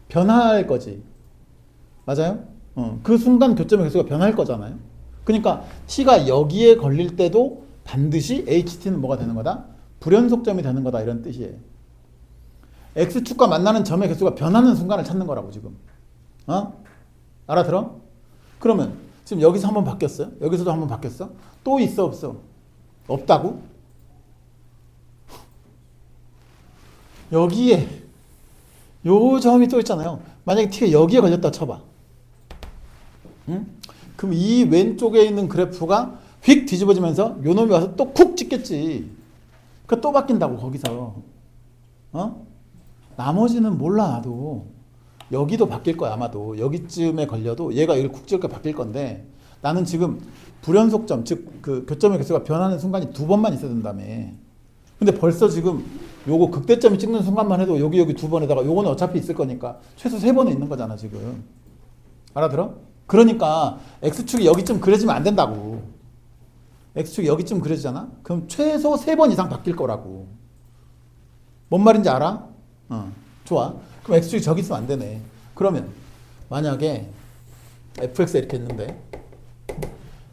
Speaker 1: 변할 거지. 맞아요? 그 순간 교점의 개수가 변할 거잖아요. 그러니까 t가 여기에 걸릴 때도 반드시 ht는 뭐가 되는 거다? 불연속점이 되는 거다 이런 뜻이에요. x축과 만나는 점의 개수가 변하는 순간을 찾는 거라고 지금. 알아들어? 그러면 지금 여기서 한번 바뀌었어요? 여기서도 한번 바뀌었어? 또 있어 없어? 없다고? 여기에 요 점이 또 있잖아요. 만약에 t가 여기에 걸렸다 쳐봐. 그럼 이 왼쪽에 있는 그래프가 휙 뒤집어지면서 요 놈이 와서 또 쿡 찍겠지. 그 또 바뀐다고 거기서. 나머지는 몰라 나도. 여기도 바뀔 거야 아마도. 여기쯤에 걸려도 얘가 여기를 쿡 찍을까 바뀔 건데 나는 지금 불연속점 즉 그 교점의 개수가 변하는 순간이 2번만 있어야 된다며. 근데 벌써 지금 요거 극대점이 찍는 순간만 해도 여기 2번에다가 요거는 어차피 있을 거니까 최소 3번은 있는 거잖아 지금. 알아들어? 그러니까 x축이 여기쯤 그려지면 안 된다고. x축이 여기쯤 그려지잖아? 그럼 최소 3번 이상 바뀔 거라고. 뭔 말인지 알아? 좋아. 그럼 x축이 저기 있으면 안 되네. 그러면 만약에 fx에 이렇게 있는데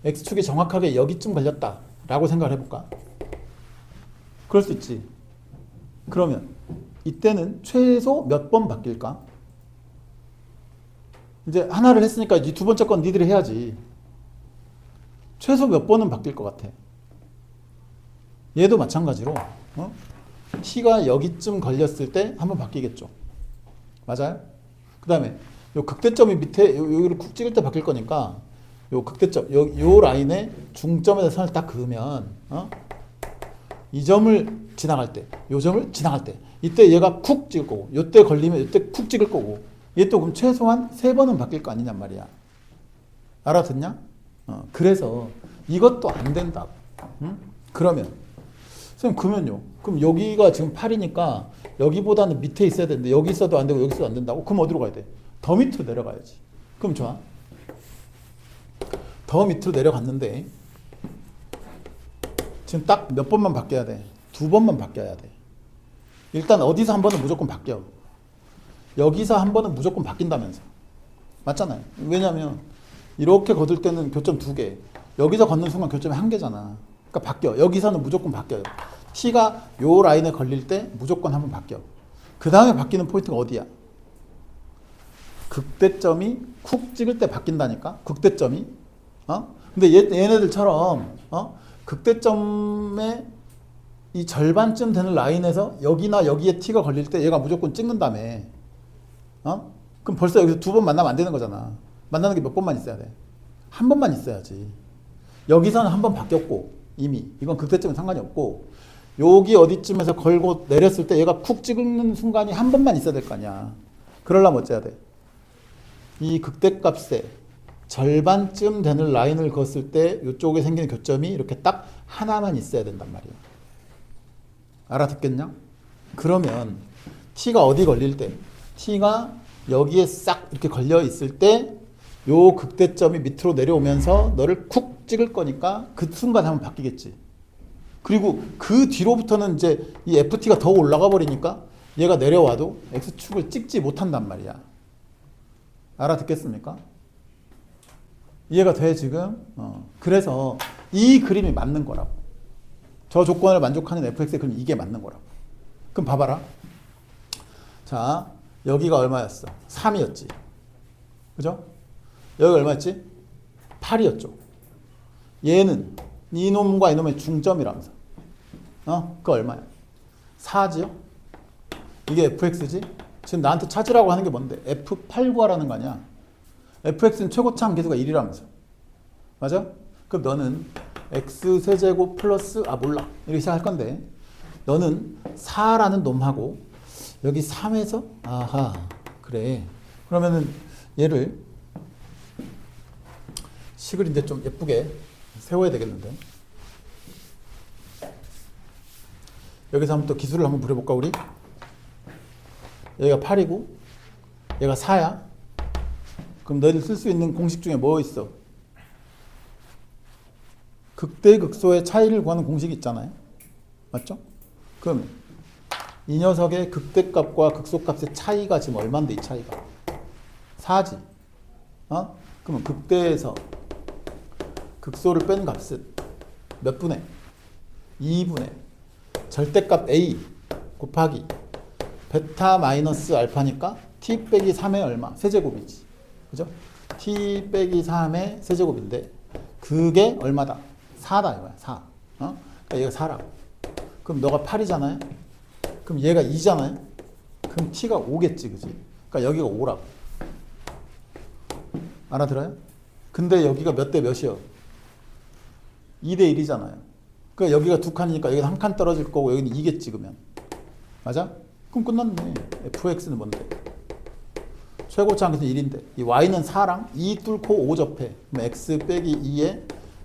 Speaker 1: x축이 정확하게 여기쯤 걸렸다 라고 생각을 해볼까? 그럴 수 있지. 그러면 이때는 최소 몇 번 바뀔까? 이제 하나를 했으니까 이제 두 번째 건 니들이 해야지. 최소 몇 번은 바뀔 것 같아. 얘도 마찬가지로 t가 여기쯤 걸렸을 때 한번 바뀌겠죠. 맞아요? 그 다음에 요 극대점이 밑에 여기를 쿡 찍을 때 바뀔 거니까 요 극대점 요 라인에 중점에서 선을 딱 그으면 이 점을 지나갈 때, 요 점을 지나갈 때 이때 얘가 쿡 찍을 거고 요때 걸리면 요때 쿡 찍을 거고 얘 또 그럼 최소한 3번은 바뀔 거 아니냔 말이야. 알아듣냐? 그래서 이것도 안 된다고. 그러면 선생님 그러면요. 그럼 여기가 지금 8이니까 여기보다는 밑에 있어야 되는데 여기 있어도 안 되고 여기 있어도 안 된다고? 그럼 어디로 가야 돼? 더 밑으로 내려가야지. 그럼 좋아. 더 밑으로 내려갔는데 지금 딱 몇 번만 바뀌어야 돼? 2번만 바뀌어야 돼. 일단 어디서 한 번은 무조건 바뀌어. 여기서 한 번은 무조건 바뀐다면서. 맞잖아요. 왜냐면 이렇게 걷을 때는 교점 2개. 여기서 걷는 순간 교점이 1개잖아. 그러니까 바뀌어. 여기서는 무조건 바뀌어요. t가 요 라인에 걸릴 때 무조건 한 번 바뀌어. 그 다음에 바뀌는 포인트가 어디야? 극대점이 쿡 찍을 때 바뀐다니까. 극대점이. 근데 얘네들처럼 극대점의 이 절반쯤 되는 라인에서 여기나 여기에 t가 걸릴 때 얘가 무조건 찍는다며. 그럼 벌써 여기서 2번 만나면 안 되는 거잖아. 만나는 게 몇 번만 있어야 돼? 한 번만 있어야지. 여기서는 한 번 바뀌었고 이미 이건 극대점은 상관이 없고 여기 어디쯤에서 걸고 내렸을 때 얘가 쿡 찍는 순간이 한 번만 있어야 될 거 아니야. 그러려면 어째야 돼? 이 극대값의 절반쯤 되는 라인을 그었을 때 이쪽에 생기는 교점이 이렇게 딱 하나만 있어야 된단 말이야. 알아듣겠냐? 그러면 T가 어디 걸릴 때? T가 여기에 싹 이렇게 걸려 있을 때 요 극대점이 밑으로 내려오면서 너를 쿡 찍을 거니까 그 순간 하면 바뀌겠지. 그리고 그 뒤로부터는 이제 이 FT가 더 올라가 버리니까 얘가 내려와도 X축을 찍지 못한단 말이야. 알아듣겠습니까? 이해가 돼 지금? 그래서 이 그림이 맞는 거라고. 저 조건을 만족하는 fx의 그림 이게 맞는 거라고. 그럼 봐봐라. 자, 여기가 얼마였어? 3이었지. 그죠? 여기 얼마였지? 8이었죠. 얘는 이놈과 이놈의 중점이라면서. 그거 얼마야? 4지요? 이게 fx지? 지금 나한테 찾으라고 하는 게 뭔데? f8 구하라는 거 아니야? fx는 최고차 함계수가 1이라면서. 맞아? 그럼 너는 x 세제곱 플러스 몰라. 이렇게 시작할 건데 너는 4라는 놈하고 여기 3에서 아하 그래. 그러면은 얘를 식을 이제 좀 예쁘게 세워야 되겠는데 여기서 한번 또 기술을 한번 부려볼까 우리? 여기가 8이고 얘가 4야. 그럼 너희들 쓸 수 있는 공식 중에 뭐 있어? 극대 극소의 차이를 구하는 공식이 있잖아요. 맞죠? 그럼 이 녀석의 극대값과 극소값의 차이가 지금 얼마인데 이 차이가? 4지. 그러면 극대에서 극소를 뺀 값은 몇 분의? 2분의 절대값 A 곱하기 베타 마이너스 알파니까 t 빼기 3의 얼마? 세제곱이지. 그죠? t 빼기 3의 세제곱인데 그게 얼마다? 4다 이거야. 4. 그러니까 얘가 4라고. 그럼 너가 8이잖아요. 그럼 얘가 2잖아요. 그럼 t가 5겠지. 그지? 그러니까 여기가 5라고. 알아들어요? 근데 여기가 몇 대 몇이요? 2대 1이잖아요. 그러니까 여기가 두 칸이니까 여기가 한 칸 떨어질 거고 여기는 2겠지 그러면. 맞아? 그럼 끝났네. fx는 뭔데? 최고차 함수는 1인데 이 y는 4랑 2 뚫고 5 접해. 그럼 x 빼기 2에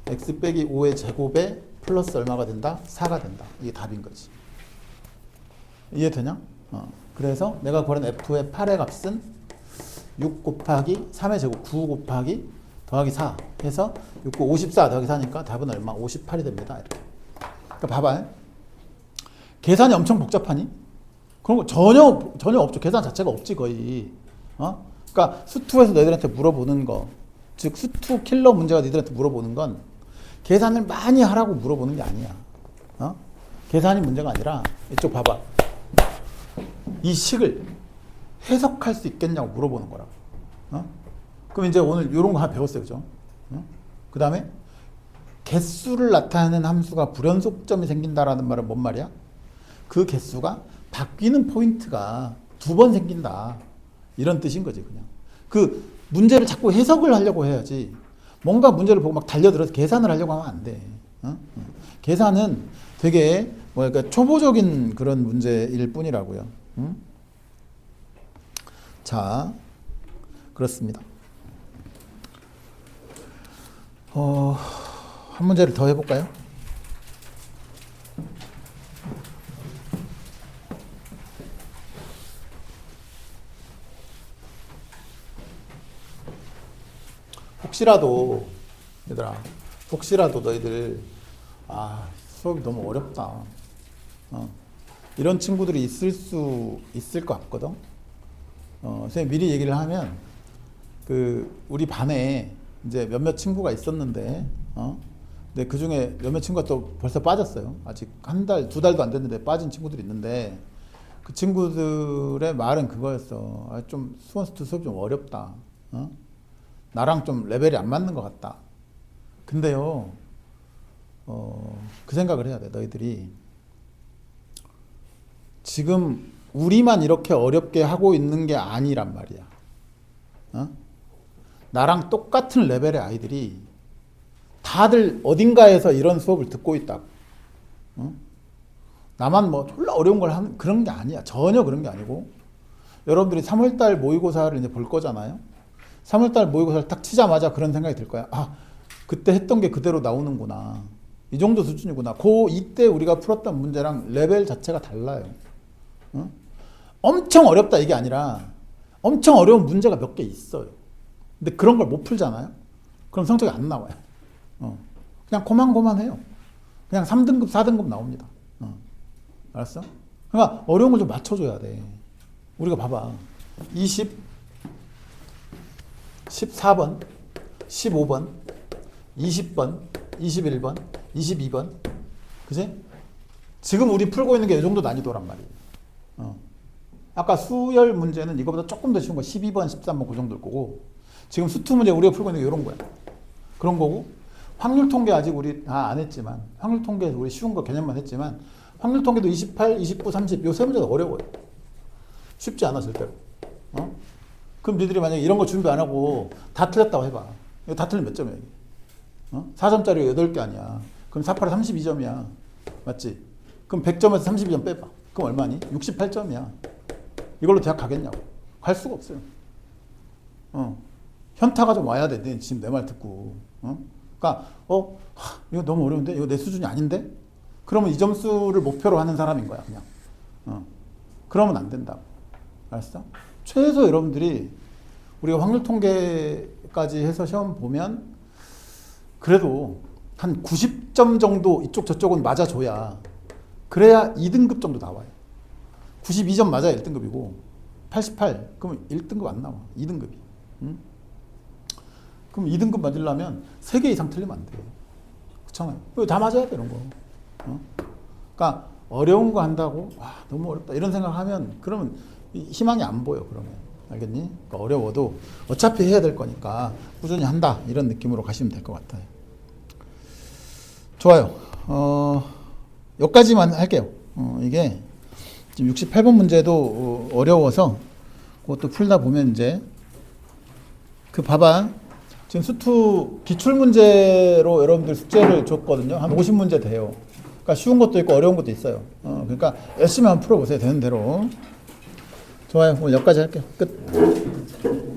Speaker 1: x 빼기 5의 제곱에 플러스 얼마가 된다? 4가 된다. 이게 답인 거지. 이해되냐? 그래서 내가 구하는 f의 8의 값은 6 곱하기 3의 제곱 9 곱하기 더하기 4 해서 6, 9, 54 더하기 4니까 답은 얼마? 58이 됩니다. 이렇게. 그러니까 봐봐. 계산이 엄청 복잡하니? 그런 거 전혀 없죠. 계산 자체가 없지 거의. 그러니까 수투에서 너희들한테 물어보는 거, 즉 수투 킬러 문제가 너희들한테 물어보는 건 계산을 많이 하라고 물어보는 게 아니야. 계산이 문제가 아니라 이쪽 봐봐. 이 식을 해석할 수 있겠냐고 물어보는 거라고. 그럼 이제 오늘 이런 거 하나 배웠어요. 그죠? 그 다음에 개수를 나타내는 함수가 불연속점이 생긴다라는 말은 뭔 말이야? 그 개수가 바뀌는 포인트가 2번 생긴다. 이런 뜻인 거지 그냥. 그 문제를 자꾸 해석을 하려고 해야지. 뭔가 문제를 보고 막 달려들어서 계산을 하려고 하면 안 돼. 계산은 되게 뭐랄까 초보적인 그런 문제일 뿐이라고요. 자, 그렇습니다. 한 문제를 더 해볼까요? 혹시라도 얘들아, 혹시라도 너희들 수업이 너무 어렵다. 이런 친구들이 있을 수 있을 것 같거든. 선생님 미리 얘기를 하면 우리 반에 이제 몇몇 친구가 있었는데, 근데 그 중에 몇몇 친구가 또 벌써 빠졌어요. 아직 한 달, 2달도 안 됐는데 빠진 친구들이 있는데, 그 친구들의 말은 그거였어. 좀 수원수투 수업이 좀 어렵다. 나랑 좀 레벨이 안 맞는 것 같다. 근데요, 그 생각을 해야 돼. 너희들이 지금 우리만 이렇게 어렵게 하고 있는 게 아니란 말이야. 나랑 똑같은 레벨의 아이들이 다들 어딘가에서 이런 수업을 듣고 있다. 나만 뭐 졸라 어려운 걸 하는 그런 게 아니야. 전혀 그런 게 아니고 여러분들이 3월달 모의고사를 이제 볼 거잖아요. 3월달 모의고사를 딱 치자마자 그런 생각이 들 거야. 아, 그때 했던 게 그대로 나오는구나. 이 정도 수준이구나. 이때 우리가 풀었던 문제랑 레벨 자체가 달라요. 어? 엄청 어렵다 이게 아니라 엄청 어려운 문제가 몇 개 있어요. 근데 그런 걸 못 풀잖아요. 그럼 성적이 안 나와요. 그냥 고만고만해요. 그냥 3등급, 4등급 나옵니다. 알았어? 그러니까 어려운 걸 좀 맞춰줘야 돼. 우리가 봐봐. 14번, 15번, 20번, 21번, 22번. 그지? 지금 우리 풀고 있는 게 이 정도 난이도란 말이에요. 아까 수열 문제는 이거보다 조금 더 쉬운 거 12번, 13번 그 정도일 거고 지금 수투 문제 우리가 풀고 있는 게 이런 거야. 그런 거고 확률 통계 아직 우리 다 안 했지만 확률 통계에서 우리 쉬운 거 개념만 했지만 확률 통계도 28, 29, 30 요 세 문제가 어려워요. 쉽지 않아 절대로. 그럼 니들이 만약에 이런 거 준비 안 하고 다 틀렸다고 해봐. 이거 다 틀리면 몇 점이야 이게? 4점짜리 8개 아니야. 그럼 4, 8에 32점이야. 맞지? 그럼 100점에서 32점 빼봐. 그럼 얼마니? 68점이야. 이걸로 대학 가겠냐고. 갈 수가 없어요. 현타가 좀 와야 돼. 지금 내 말 듣고. 그러니까 이거 너무 어려운데? 이거 내 수준이 아닌데? 그러면 이 점수를 목표로 하는 사람인 거야 그냥. 그러면 안 된다고. 알았어? 최소 여러분들이 우리가 확률 통계까지 해서 시험 보면 그래도 한 90점 정도 이쪽 저쪽은 맞아줘야 그래야 2등급 정도 나와요. 92점 맞아야 1등급이고 88 그러면 1등급 안 나와. 2등급이. 그럼 2등급 맞으려면 3개 이상 틀리면 안 돼. 그렇잖아요. 다 맞아야 돼 이런 거. 그러니까 어려운 거 한다고 와 너무 어렵다 이런 생각하면 그러면 희망이 안 보여. 그러면 알겠니? 그러니까 어려워도 어차피 해야 될 거니까 꾸준히 한다 이런 느낌으로 가시면 될 것 같아요. 좋아요. 여기까지만 할게요. 이게 지금 68번 문제도 어려워서 그것도 풀다 보면 이제 그 봐봐. 지금 수투 기출문제로 여러분들 숙제를 줬거든요. 한 50문제 돼요. 그러니까 쉬운 것도 있고 어려운 것도 있어요. 그러니까 열심히 한번 풀어보세요. 되는 대로. 좋아요. 오늘 여기까지 할게요. 끝.